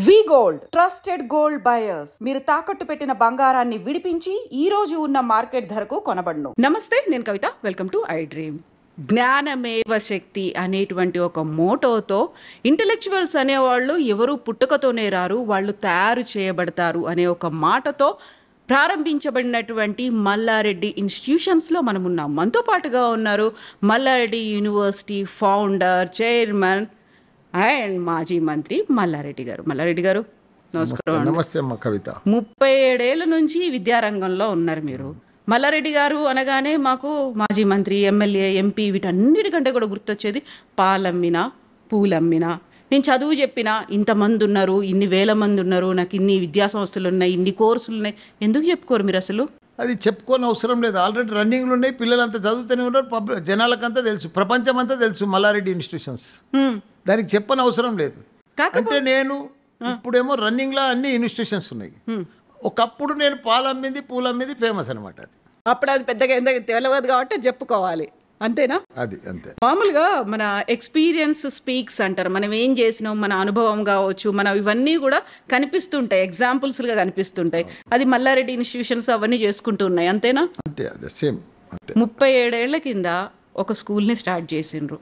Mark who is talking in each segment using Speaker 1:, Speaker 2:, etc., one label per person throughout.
Speaker 1: వి gold trusted gold buyers. మీరు తాకట్టు పెట్టిన బంగారాన్ని విడిపించి ఈ రోజు ఉన్న మార్కెట్ ధరకు కొనబడును. నమస్తే, నేను Kavitha. Welcome to I dream. జ్ఞానమేవ శక్తి అనేటువంటి ఒక మోటోతో ఇంటెలెక్చువల్స్ అనేవాళ్ళు ఎవరు పుట్టుకతోనే రారు, వాళ్ళు తయారు చేయబడతారు అనే ఒక మాటతో ప్రారంభించబడినటువంటి మల్లారెడ్డి ఇన్స్టిట్యూషన్స్లో మనం ఉన్నాం. మనతో పాటుగా ఉన్నారు Malla Reddy university founder, chairman and మాజీ మంత్రి మల్లారెడ్డి గారు. మల్లారెడ్డి గారు నమస్కారం.
Speaker 2: నమస్తే అమ్మ కవిత.
Speaker 1: 37 ఏళ్ల నుంచి విద్యారంగంలో ఉన్నారు మీరు. మల్లారెడ్డి గారు అనగానే మాకు మాజీ మంత్రి, ఎమ్మెల్యే, ఎంపీ వీటన్నిటికంటే కూడా గుర్తొచ్చేది పాలమ్మినా పూలమ్మినా. నేను చదువు చెప్పినా ఇంతమంది ఉన్నారు, ఇన్ని వేల మంది ఉన్నారు, నాకు ఇన్ని విద్యా సంస్థలు ఉన్నాయి, ఇన్ని కోర్సులు ఉన్నాయి. ఎందుకు చెప్పుకోరు మీరు అసలు?
Speaker 2: అది చెప్పుకోని అవసరం లేదు. ఆల్రెడీ రన్నింగ్లు ఉన్నాయి, పిల్లలంతా చదువుతూనే ఉన్నారు, జనాలకంతా తెలుసు, ప్రపంచం అంతా తెలుసు మల్లారెడ్డి ఇన్స్టిట్యూషన్స్. దానికి చెప్పని అవసరం లేదు. అంటే నేను ఇప్పుడేమో రన్నింగ్లో అన్ని ఇన్స్టిట్యూషన్స్ ఉన్నాయి. ఒకప్పుడు నేను పాలమ్మింది పూలమ్మింది ఫేమస్ అనమాట. అది
Speaker 1: అప్పుడు అది పెద్దగా ఎందుకు తెలియదు కాబట్టి చెప్పుకోవాలి, అంతేనా?
Speaker 2: అది అంతే.
Speaker 1: మామూలుగా మన ఎక్స్పీరియన్స్ స్పీక్స్ అంటారు. మనం ఏం చేసినాం, మన అనుభవం కావచ్చు, మన ఇవన్నీ కూడా కనిపిస్తుంటాయి, ఎగ్జాంపుల్స్గా కనిపిస్తుంటాయి. అది మల్లారెడ్డి ఇన్స్టిట్యూషన్స్ అవన్నీ చేసుకుంటూ ఉన్నాయి, అంతేనా?
Speaker 2: అంతే, అదే సేమ్ అంతే.
Speaker 1: 37 ఏళ్ల కింద ఒక స్కూల్ని స్టార్ట్ చేసిండ్రు.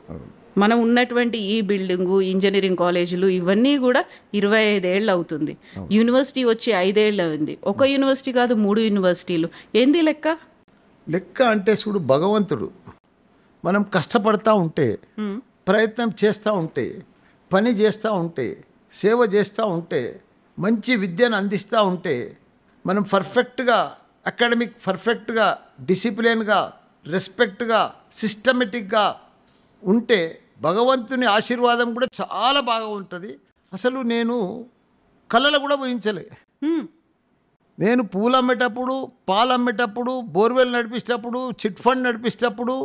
Speaker 1: మనం ఉన్నటువంటి ఈ బిల్డింగు, ఇంజనీరింగ్ కాలేజీలు ఇవన్నీ కూడా 25 ఏళ్ళు అవుతుంది. యూనివర్సిటీ వచ్చి 5 ఏళ్ళు అయింది. ఒక యూనివర్సిటీ కాదు, 3 యూనివర్సిటీలు. ఏంది లెక్క?
Speaker 2: లెక్క అంటే చూడు, భగవంతుడు మనం కష్టపడతా ఉంటే, ప్రయత్నం చేస్తూ ఉంటే, పని చేస్తూ ఉంటే, సేవ చేస్తూ ఉంటే, మంచి విద్యను అందిస్తూ ఉంటే, మనం పర్ఫెక్ట్గా అకాడమిక్ పర్ఫెక్ట్గా డిసిప్లిన్గా రెస్పెక్ట్గా సిస్టమేటిక్గా ఉంటే భగవంతుని ఆశీర్వాదం కూడా చాలా బాగా ఉంటుంది. అసలు నేను కళలు కూడా ఊహించలే. నేను పూలు అమ్మేటప్పుడు, పాలు అమ్మేటప్పుడు, బోర్వెల్ నడిపించేటప్పుడు, చిట్ ఫండ్ నడిపించేటప్పుడు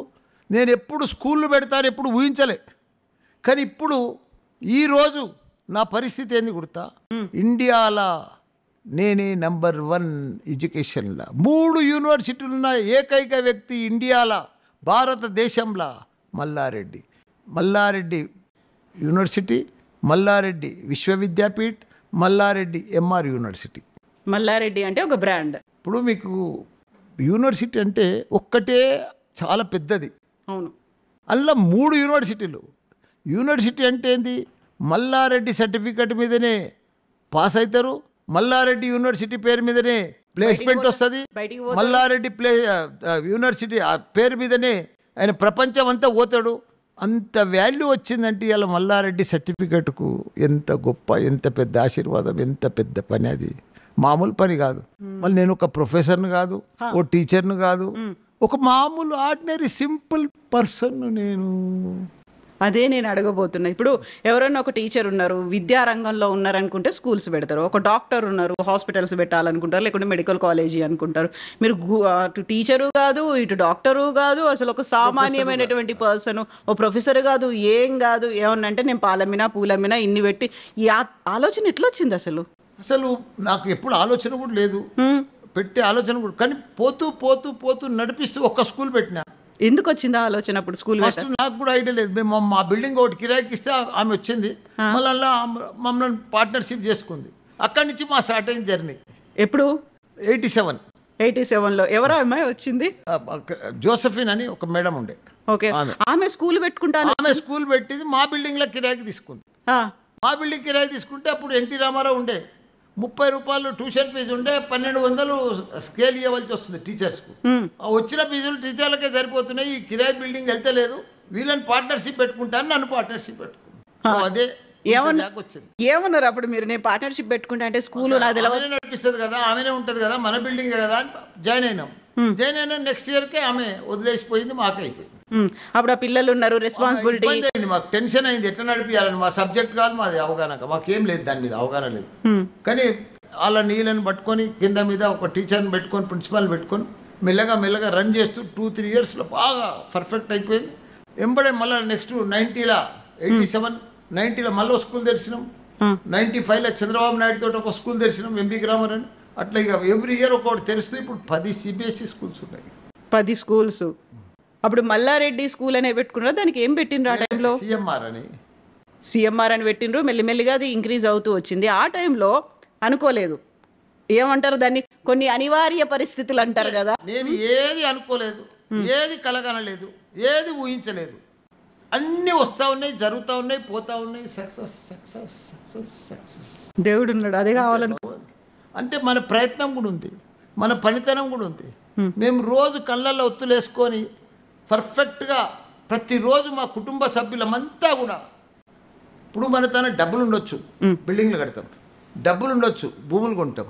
Speaker 2: నేను ఎప్పుడు స్కూళ్ళు పెడతాను ఎప్పుడు ఊహించలే. కానీ ఇప్పుడు ఈరోజు నా పరిస్థితి ఏంది గుర్తా? ఇండియాలో నేనే నంబర్ 1 ఎడ్యుకేషన్లో. 3 యూనివర్సిటీలున్న ఏకైక వ్యక్తి ఇండియాలో, భారతదేశంలో Malla Reddy. Malla Reddy university, Malla Reddy Vishwavidyapeeth, Malla Reddy MR university.
Speaker 1: Malla Reddy అంటే ఒక బ్రాండ్.
Speaker 2: ఇప్పుడు మీకు యూనివర్సిటీ అంటే ఒక్కటే చాలా పెద్దది.
Speaker 1: అవును.
Speaker 2: అందులో 3 యూనివర్సిటీలు. యూనివర్సిటీ అంటే ఏంది? మల్లారెడ్డి సర్టిఫికెట్ మీదనే పాస్ అవుతారు, మల్లారెడ్డి యూనివర్సిటీ పేరు మీదనే ప్లేస్మెంట్ వస్తుంది, మల్లారెడ్డి యూనివర్సిటీ ఆ పేరు మీదనే ఆయన ప్రపంచం అంతా పోతాడు. అంత వాల్యూ వచ్చిందంటే ఇలా మల్లారెడ్డి సర్టిఫికెట్కు ఎంత గొప్ప, ఎంత పెద్ద ఆశీర్వాదం, ఎంత పెద్ద పని. అది మామూలు పని కాదు. మళ్ళీ నేను ఒక ప్రొఫెసర్ని కాదు, ఓ టీచర్ని కాదు, ఒక మామూలు ఆర్డినరీ సింపుల్ పర్సన్ నేను.
Speaker 1: అదే నేను అడగబోతున్నా. ఇప్పుడు ఎవరైనా ఒక టీచర్ ఉన్నారు, విద్యారంగంలో ఉన్నారనుకుంటే స్కూల్స్ పెడతారు. ఒక డాక్టర్ ఉన్నారు, హాస్పిటల్స్ పెట్టాలనుకుంటారు, లేకుంటే మెడికల్ కాలేజీ అనుకుంటారు. మీరు అటు టీచరు కాదు, ఇటు డాక్టరు కాదు, అసలు ఒక సామాన్యమైనటువంటి పర్సన్, ఓ ప్రొఫెసర్ కాదు, ఏం కాదు. ఏమన్నంటే నేను పాలమ్మినా పూలమ్మినా ఇన్ని పెట్టి, ఈ ఆలోచన ఎట్లా వచ్చింది అసలు?
Speaker 2: అసలు నాకు ఎప్పుడు ఆలోచన కూడా లేదు, పెట్టే ఆలోచన కూడా. కానీ పోతూ పోతూ పోతూ నడిపిస్తూ ఒక్క స్కూల్ పెట్టినా.
Speaker 1: ఎందుకు వచ్చిందా ఆలోచన అప్పుడు స్కూల్?
Speaker 2: ఫస్ట్ నాకు కూడా ఐడియా లేదు. మేము మా బిల్డింగ్ ఒకటి కిరాయికి ఇస్తే ఆమె వచ్చింది, మళ్ళీ అలా మమ్మల్ని పార్ట్నర్షిప్ చేసుకుంది. అక్కడి నుంచి మా స్టార్ట్ అయింది జర్నీ.
Speaker 1: ఎప్పుడు?
Speaker 2: 87లో.
Speaker 1: ఎవరో అమ్మాయి వచ్చింది,
Speaker 2: జోసఫిన్ అని ఒక మేడం ఉండే.
Speaker 1: ఓకే. ఆమె స్కూల్ పెట్టుకుంటాను.
Speaker 2: ఆమె స్కూల్ పెట్టింది, మా బిల్డింగ్లో కిరాయికి తీసుకుంది. మా బిల్డింగ్ కిరాయి తీసుకుంటే అప్పుడు ఎన్టీ రామారావు ఉండే, 30 రూపాయలు ట్యూషన్ ఫీజు ఉండే, 1200 స్కేల్ ఇవ్వాల్సి వస్తుంది టీచర్స్కు. వచ్చిన ఫీజులు టీచర్లకే సరిపోతున్నాయి, ఈ కిరాయి బిల్డింగ్ వెళ్తలేదు, వీళ్ళని పార్ట్నర్షిప్ పెట్టుకుంటాను, నన్ను పార్ట్నర్షిప్ పెట్టుకున్నాను. అదే వచ్చింది.
Speaker 1: ఏమన్నారు అప్పుడు మీరు? నేను పార్ట్నర్షిప్ పెట్టుకుంటా అంటే స్కూల్
Speaker 2: నడిపిస్తుంది కదా, ఆమెనే ఉంటుంది కదా, మన బిల్డింగ్ కదా అని జాయిన్ అయినాం. నెక్స్ట్ ఇయర్కే ఆమె వదిలేసిపోయింది, మాకే అయిపోయింది.
Speaker 1: అప్పుడు ఆ పిల్లలు ఉన్నారు, రెస్పాన్సిబిలిటీ
Speaker 2: అయింది, మాకు టెన్షన్ అయింది, ఎట్లా నడిపించాలని. మా సబ్జెక్ట్ కాదు మాది, అవగాహన మాకేం లేదు, దాని మీద అవగాహన లేదు. కానీ వాళ్ళ నీళ్ళని పట్టుకొని కింద మీద ఒక టీచర్ని పెట్టుకొని, ప్రిన్సిపాల్ని పెట్టుకొని మెల్లగా మెల్లగా రన్ చేస్తూ 2-3 ఇయర్స్లో బాగా పర్ఫెక్ట్ అయిపోయింది. ఎంబడే మళ్ళీ నెక్స్ట్ 90లో 87-90లో మళ్ళీ స్కూల్ తెరిచినాం. 95లో చంద్రబాబు నాయుడు తోటి ఒక స్కూల్ తెరిచినాం, ఎంబీ గ్రామర్ అని. అట్లా ఇక ఎవ్రీ ఇయర్ ఒకటి తెరుస్తూ ఇప్పుడు 10 సిబిఎస్ఈ స్కూల్స్ ఉన్నాయి.
Speaker 1: 10 స్కూల్స్. అప్పుడు మల్లారెడ్డి స్కూల్ అనే పెట్టుకున్నారా? దానికి ఏం పెట్టిండ్రు ఆ టైంలో?
Speaker 2: సిఎంఆర్ అని.
Speaker 1: సిఎంఆర్ అని పెట్టిండ్రు, మెల్లిమెల్లిగా అది ఇంక్రీజ్ అవుతూ వచ్చింది. ఆ టైంలో అనుకోలేదు, ఏమంటారు దాన్ని, కొన్ని అనివార్య పరిస్థితులు అంటారు కదా.
Speaker 2: నేను ఏది అనుకోలేదు, ఏది కలగనలేదు, ఏది ఊహించలేదు. అన్నీ వస్తూ ఉన్నాయి, జరుగుతూ ఉన్నాయి, పోతూ ఉన్నాయి. Success success success success.
Speaker 1: దేవుడు ఉన్నాడు, అదే కావాలను.
Speaker 2: అంటే మన ప్రయత్నం కూడా ఉంది, మన పనితనం కూడా ఉంది. మేము రోజు కళ్ళల్లో ఒత్తులేసుకొని పర్ఫెక్ట్గా ప్రతిరోజు మా కుటుంబ సభ్యులమంతా కూడా, ఇప్పుడు మన తన డబ్బులు ఉండొచ్చు, బిల్డింగ్లు కడతాం, డబ్బులు ఉండొచ్చు, భూములు కొంటాం.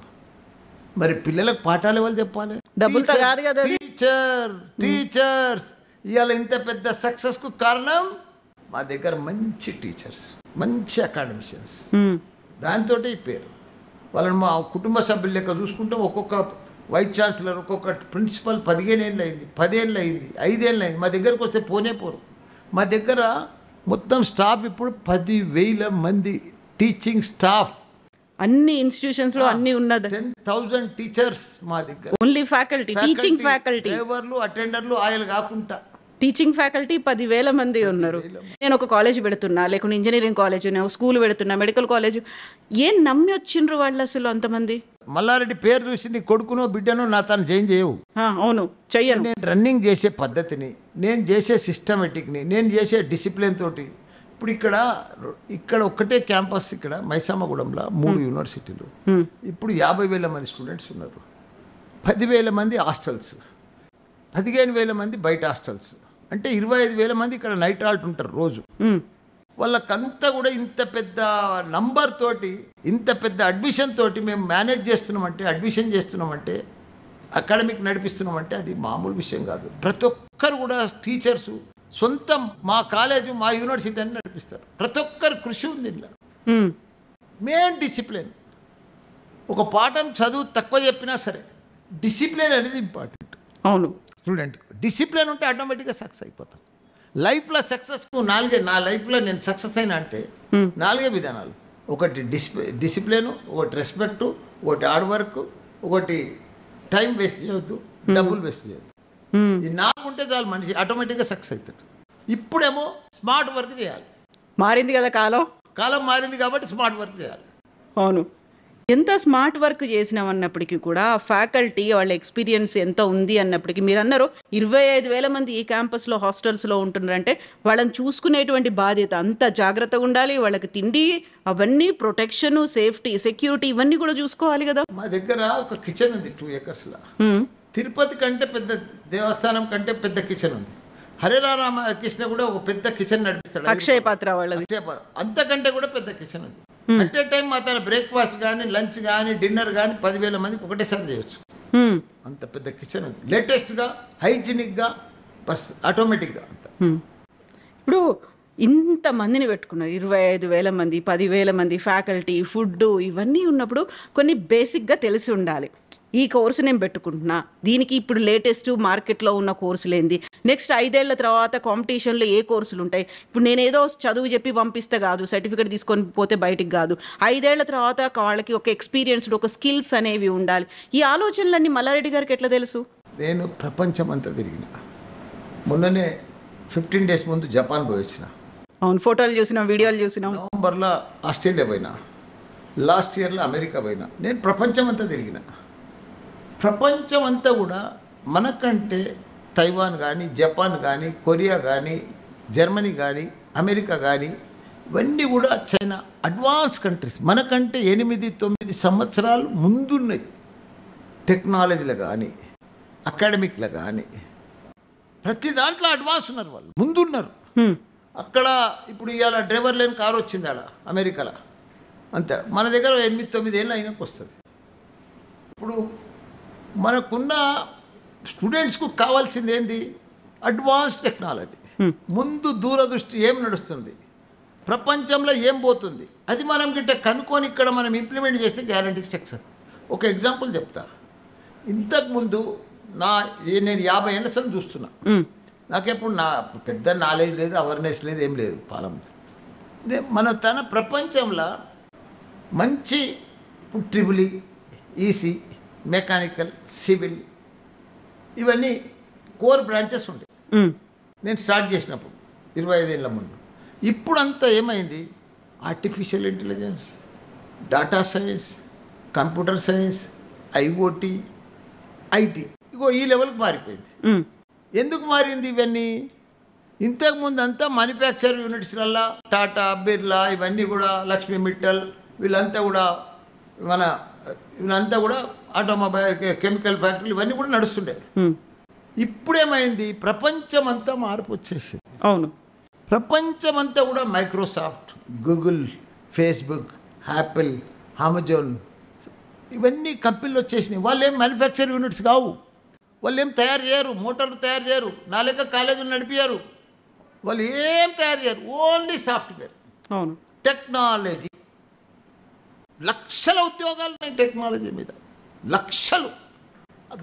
Speaker 2: మరి పిల్లలకు పాఠాలు ఎవరు చెప్పాలి?
Speaker 1: డబ్బులతో కాదు కదా.
Speaker 2: టీచర్స్ ఇవాళ ఇంత పెద్ద సక్సెస్కు కారణం మా దగ్గర మంచి టీచర్స్, మంచి అకాడమిషియన్స్. దాంతో ఈ పేరు. వాళ్ళని మా కుటుంబ సభ్యుల లెక్క చూసుకుంటాం. ఒక్కొక్క వైస్ ఛాన్సలర్, ఒక్కొక్క ప్రిన్సిపల్ 15 ఏళ్ళు అయింది, 10 ఏళ్ళు అయింది, 5 ఏళ్ళు అయింది. మా దగ్గరకు వస్తే పోనే పోరు. మా దగ్గర మొత్తం స్టాఫ్ ఇప్పుడు 10,000 మంది టీచింగ్ స్టాఫ్.
Speaker 1: అన్ని ఇన్స్టిట్యూషన్స్ లో అన్ని ఉన్నది.
Speaker 2: 10,000 టీచర్స్ మా దగ్గర.
Speaker 1: ఓన్లీ ఫ్యాకల్టీ, టీచింగ్ ఫ్యాకల్టీ,
Speaker 2: డ్రైవర్లు, అటెండర్లు, ఆయన కాకుండా
Speaker 1: టీచింగ్ ఫ్యాకల్టీ 10,000 మంది ఉన్నారు. నేను ఒక కాలేజ్ పెడుతున్నా, లేకుంటే ఇంజనీరింగ్ కాలేజ్, నేను స్కూల్ పెడుతున్నా, మెడికల్ కాలేజ్. ఏం నమ్మి వచ్చిండ్రు వాళ్ళు అసలు అంతమంది?
Speaker 2: మల్లారెడ్డి పేరు చూసి నీ కొడుకునో బిడ్డనో నా తను జాయిన్ చేయవు.
Speaker 1: అవును, చెయ్యను.
Speaker 2: నేను రన్నింగ్ చేసే పద్ధతిని, నేను చేసే సిస్టమేటిక్ని, నేను చేసే డిసిప్లిన్ తోటి ఇప్పుడు ఇక్కడ ఒక్కటే క్యాంపస్, ఇక్కడ మైసామగూడెంలో 3 యూనివర్సిటీలు. ఇప్పుడు 50,000 మంది స్టూడెంట్స్ ఉన్నారు. 10,000 మంది హాస్టల్స్, 15,000 మంది బయట హాస్టల్స్. అంటే 25,000 మంది ఇక్కడ నైట్ హాల్ట్ ఉంటారు రోజు. వాళ్ళకంతా కూడా ఇంత పెద్ద నంబర్ తోటి, ఇంత పెద్ద అడ్మిషన్ తోటి మేము మేనేజ్ చేస్తున్నామంటే, అడ్మిషన్ చేస్తున్నామంటే, అకాడమిక్ నడిపిస్తున్నామంటే అది మామూలు విషయం కాదు. ప్రతి ఒక్కరు కూడా టీచర్సు సొంతం మా కాలేజు, మా యూనివర్సిటీ అని నడిపిస్తారు. ప్రతి ఒక్కరు కృషి ఉంది ఇంట్లో. Main discipline. ఒక పాఠం చదువు తక్కువ చెప్పినా సరే డిసిప్లిన్ అనేది ఇంపార్టెంట్.
Speaker 1: అవును,
Speaker 2: స్టూడెంట్ డిసిప్లిన్ ఉంటే ఆటోమేటిక్గా సక్సెస్ అయిపోతాం. లైఫ్లో సక్సెస్కు నా లైఫ్లో నేను సక్సెస్ అయినా అంటే 4 విధానాలు. ఒకటి డిసిప్లిన్, ఒకటి రెస్పెక్ట్, ఒకటి హార్డ్ వర్క్, ఒకటి టైం వేస్ట్ చేయొద్దు, డబ్బులు వేస్ట్ చేయొద్దు. ఈ 4 ఉంటే చాలు, మనిషి ఆటోమేటిక్గా సక్సెస్ అవుతాడు. ఇప్పుడేమో స్మార్ట్ వర్క్ చేయాలి.
Speaker 1: మారింది కదా
Speaker 2: కాలం మారింది కాబట్టి స్మార్ట్ వర్క్ చేయాలి.
Speaker 1: అవును, ఎంత స్మార్ట్ వర్క్ చేసినాం అన్నప్పటికీ కూడా ఫ్యాకల్టీ వాళ్ళ ఎక్స్పీరియన్స్ ఎంత ఉంది అన్నప్పటికీ, మీరు అన్నారు 25,000 మంది ఈ క్యాంపస్లో హాస్టల్స్లో ఉంటున్నారంటే వాళ్ళని చూసుకునేటువంటి బాధ్యత అంత జాగ్రత్తగా ఉండాలి. వాళ్ళకి తిండి అవన్నీ, ప్రొటెక్షన్, సేఫ్టీ, సెక్యూరిటీ ఇవన్నీ కూడా చూసుకోవాలి కదా.
Speaker 2: మా దగ్గర ఒక కిచెన్ ఉంది 2 ఏకర్స్లో. తిరుపతి కంటే పెద్ద దేవస్థానం కంటే పెద్ద కిచెన్ ఉంది. హరే రామకృష్ణ కూడా ఒక పెద్ద కిచెన్ నడిపిస్తాడు,
Speaker 1: అక్షయ పాత్ర వాళ్ళది.
Speaker 2: అంతకంటే కూడా పెద్ద కిచెన్ ఉంది. అట్ ఏ టైం మా తన బ్రేక్ఫాస్ట్ కానీ, లంచ్ కానీ, డిన్నర్ కానీ 10,000 మందికి ఒకటేసారి చేయొచ్చు. అంత పెద్ద కిచెన్ ఉంది. లేటెస్ట్గా, హైజీనిక్గా, బస్ ఆటోమేటిక్గా అంత.
Speaker 1: ఇప్పుడు ఇంతమందిని పెట్టుకున్నారు, 25,000 మంది, 10,000 మంది ఫ్యాకల్టీ, ఫుడ్ ఇవన్నీ ఉన్నప్పుడు కొన్ని బేసిక్గా తెలిసి ఉండాలి. ఈ కోర్సు నేను పెట్టుకుంటున్నా, దీనికి ఇప్పుడు లేటెస్ట్ మార్కెట్లో ఉన్న కోర్సులు ఏంది, నెక్స్ట్ 5 ఏళ్ల తర్వాత కాంపిటీషన్లో ఏ కోర్సులు ఉంటాయి. ఇప్పుడు నేను ఏదో చదువు చెప్పి పంపిస్తే కాదు, సర్టిఫికేట్ తీసుకొని పోతే బయటికి కాదు. 5 ఏళ్ల తర్వాత వాళ్ళకి ఒక ఎక్స్పీరియన్స్డ్, ఒక స్కిల్స్ అనేవి ఉండాలి. ఈ ఆలోచనలన్నీ మల్లారెడ్డి గారికి ఎట్లా తెలుసు?
Speaker 2: నేను ప్రపంచం అంతా తిరిగిన. మొన్ననే 15 days ముందు జపాన్ పోయి వచ్చిన.
Speaker 1: అవును, ఫోటోలు చూసినాం, వీడియోలు చూసినాం.
Speaker 2: నవంబర్లో ఆస్ట్రేలియా పోయినా, లాస్ట్ ఇయర్లో అమెరికా పోయినా. నేను ప్రపంచం అంతా తిరిగిన. ప్రపంచం అంతా కూడా మనకంటే తైవాన్ కానీ, జపాన్ కానీ, కొరియా కానీ, జర్మనీ కానీ, అమెరికా కానీ, ఇవన్నీ కూడా చైనా అడ్వాన్స్ కంట్రీస్. మనకంటే 8-9 సంవత్సరాలు ముందున్నాయి. టెక్నాలజీలో కానీ, అకాడమిక్లో కానీ, ప్రతి దాంట్లో అడ్వాన్స్ ఉన్నారు, వాళ్ళు ముందున్నారు. అక్కడ ఇప్పుడు ఇవాళ డ్రైవర్ లేని కారు వచ్చింది ఆడ అమెరికాలో, అంతే. మన దగ్గర 8-9 ఏళ్ళు అయినాక వస్తుంది. ఇప్పుడు మనకున్న స్టూడెంట్స్కు కావాల్సింది ఏంది? Advance technology. ముందు దూరదృష్టి, ఏం నడుస్తుంది ప్రపంచంలో, ఏం పోతుంది, అది మనం గిట్ట కనుక్కొని ఇక్కడ మనం ఇంప్లిమెంట్ చేస్తే గ్యారంటీకి సక్సెస్. ఒక ఎగ్జాంపుల్ చెప్తా. ఇంతకుముందు నేను 50 ఏళ్ళ సార్ చూస్తున్నా. నాకెప్పుడు పెద్ద నాలెడ్జ్ లేదు, అవేర్నెస్ లేదు, ఏం లేదు. మన తన ప్రపంచంలో మంచి ట్రిపుల్ ఈసీ, మెకానికల్, సివిల్ ఇవన్నీ కోర్ బ్రాంచెస్ ఉండే నేను స్టార్ట్ చేసినప్పుడు 25 ఏళ్ళ ముందు. ఇప్పుడంతా ఏమైంది? Artificial intelligence, data science, computer science, IOT, IT, ఇగో ఈ లెవెల్కి మారిపోయింది. ఎందుకు మారింది ఇవన్నీ? ఇంతకుముందు అంతా మ్యానుఫ్యాక్చర్ యూనిట్స్లల్లా టాటా, బిర్లా, ఇవన్నీ కూడా లక్ష్మీ మిట్టల్, వీళ్ళంతా కూడా వీళ్ళంతా కూడా ఆటోమొబైల్, కెమికల్ ఫ్యాక్టరీలు ఇవన్నీ కూడా నడుస్తుండే. ఇప్పుడేమైంది? ప్రపంచమంతా మార్పు వచ్చేసింది.
Speaker 1: అవును,
Speaker 2: ప్రపంచమంతా కూడా Microsoft, Google, Facebook, Apple, Amazon ఇవన్నీ కంపెనీలు వచ్చేసినాయి. వాళ్ళు ఏం మ్యానుఫ్యాక్చర్ యూనిట్స్ కావు, వాళ్ళు ఏం తయారు చేయరు, మోటార్లు తయారు చేయరు, నా లెక్క కాలేజీలు నడిపారు, వాళ్ళు ఏం తయారు చేయరు, ఓన్లీ సాఫ్ట్వేర్.
Speaker 1: అవును,
Speaker 2: టెక్నాలజీ. లక్షల ఉద్యోగాలు ఉన్నాయి టెక్నాలజీ మీద, లక్షలు.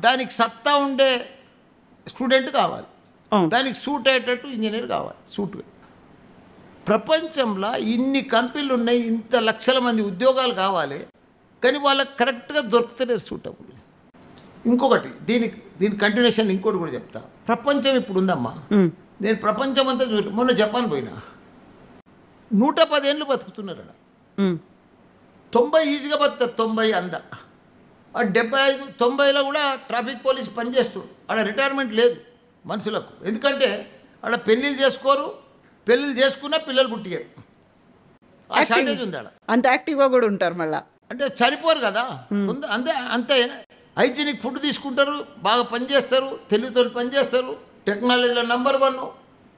Speaker 2: దానికి సత్తా ఉండే స్టూడెంట్ కావాలి, దానికి సూట్ అయ్యేటట్టు ఇంజనీర్ కావాలి, సూట్. ప్రపంచంలో ఇన్ని కంపెనీలు ఉన్నాయి, ఇంత లక్షల మంది ఉద్యోగాలు కావాలి, కానీ వాళ్ళకి కరెక్ట్గా దొరుకుతలేరు సూటబుల్. ఇంకొకటి దీని కంటిన్యూషన్ ఇంకోటి కూడా చెప్తా. ప్రపంచం ఇప్పుడు ఉందమ్మా, నేను ప్రపంచం అంతా మొన్న జపాన్ పోయినా, 110 ఏళ్ళు బతుకుతున్నారు అక్కడ. 90 ఈజీగా బతుకుతారు, 90 అంద. ఆ 75, 90లో కూడా ట్రాఫిక్ పోలీస్ పనిచేస్తారు. ఆడ రిటైర్మెంట్ లేదు మనుషులకు, ఎందుకంటే ఆడ పెళ్ళిళ్ళు చేసుకోరు, పెళ్ళిళ్ళు చేసుకున్నా పిల్లలు పుట్టిగారు. ఆ షార్టేజ్ ఉంది ఆడ.
Speaker 1: అంత యాక్టివ్గా కూడా ఉంటారు మళ్ళీ,
Speaker 2: అంటే చనిపోరు కదా. అంతే హైజీనిక్ ఫుడ్ తీసుకుంటారు, బాగా పనిచేస్తారు, తెలివితో పనిచేస్తారు, టెక్నాలజీలో నెంబర్ 1.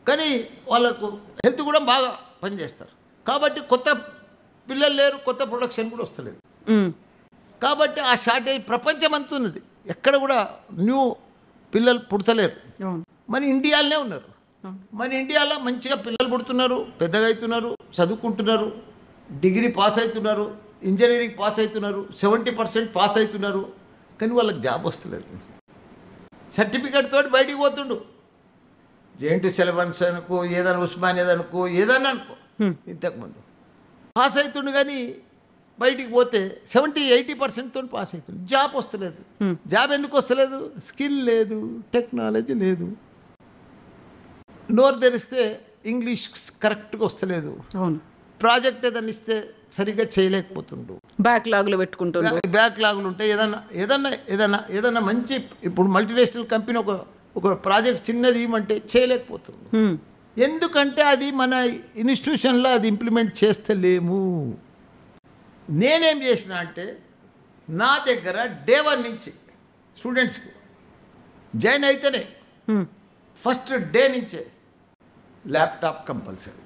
Speaker 2: కానీ వాళ్ళకు హెల్త్ కూడా బాగా పనిచేస్తారు. కాబట్టి కొత్త పిల్లలు లేరు, కొత్త ప్రొడక్షన్ కూడా వస్తలేదు. కాబట్టి ఆ షార్టేజ్ ప్రపంచం అంతా ఉన్నది, ఎక్కడ కూడా న్యూ పిల్లలు పుడతలేరు. మన ఇండియాలోనే ఉన్నారు. మన ఇండియాలో మంచిగా పిల్లలు పుడుతున్నారు, పెద్దగా అవుతున్నారు, చదువుకుంటున్నారు, డిగ్రీ పాస్ అవుతున్నారు, ఇంజనీరింగ్ పాస్ అవుతున్నారు, 70% పాస్ అవుతున్నారు, కానీ వాళ్ళకి జాబ్ వస్తలేదు. సర్టిఫికేట్ తోటి బయటికి పోతుండు, జేఎన్టీ సిలబస్ అనుకో, ఏదైనా ఉస్మానియా అనుకో, ఏదన్నా అనుకో, ఇంతకుముందు పాస్ అవుతుండు, కానీ బయటికి పోతే 70-80% తోటి పాస్ అవుతుంది, జాబ్ వస్తలేదు. జాబ్ ఎందుకు వస్తలేదు? స్కిల్ లేదు, టెక్నాలజీ లేదు. నోరు తెరిస్తే ఇంగ్లీష్ కరెక్ట్గా వస్తలేదు.
Speaker 1: అవును,
Speaker 2: ప్రాజెక్ట్ ఏదైనా ఇస్తే సరిగ్గా చేయలేకపోతుండు,
Speaker 1: బ్యాక్లాగ్లు పెట్టుకుంటుండు.
Speaker 2: బ్యాక్లాగులు ఉంటాయి. ఏదన్నా మంచి, ఇప్పుడు మల్టీనేషనల్ కంపెనీ ఒక ప్రాజెక్ట్ చిన్నది ఇవ్వమంటే చేయలేకపోతుండు. ఎందుకంటే అది మన ఇన్స్టిట్యూషన్లో అది ఇంప్లిమెంట్ చేస్తలేము. నేనేం చేసిన అంటే, నా దగ్గర డే 1 నుంచి స్టూడెంట్స్కి జాయిన్ అయితేనే ఫస్ట్ డే నుంచే ల్యాప్టాప్ కంపల్సరీ,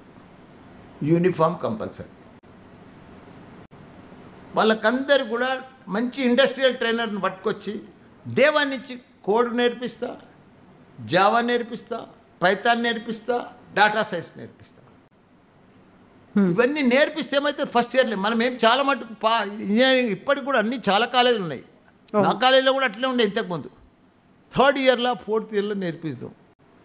Speaker 2: యూనిఫామ్ కంపల్సరీ. వాళ్ళకందరు కూడా మంచి ఇండస్ట్రియల్ ట్రైనర్ని పట్టుకొచ్చి డే 1 నుంచి కోడ్ నేర్పిస్తా, జావా నేర్పిస్తా, పైథాన్ నేర్పిస్తా, డాటా సైన్స్ నేర్పిస్తా. ఇవన్నీ నేర్పిస్తే ఏమైతే ఫస్ట్ ఇయర్లే మనం ఏం చాలా మటుకు ఇంజనీరింగ్ ఇప్పటికి కూడా అన్ని చాలా కాలేజీలు ఉన్నాయి. నా కాలేజీలో కూడా అట్లే ఉండే ఇంతకుముందు. 3rd ఇయర్లో 4th ఇయర్లో నేర్పిస్తాం.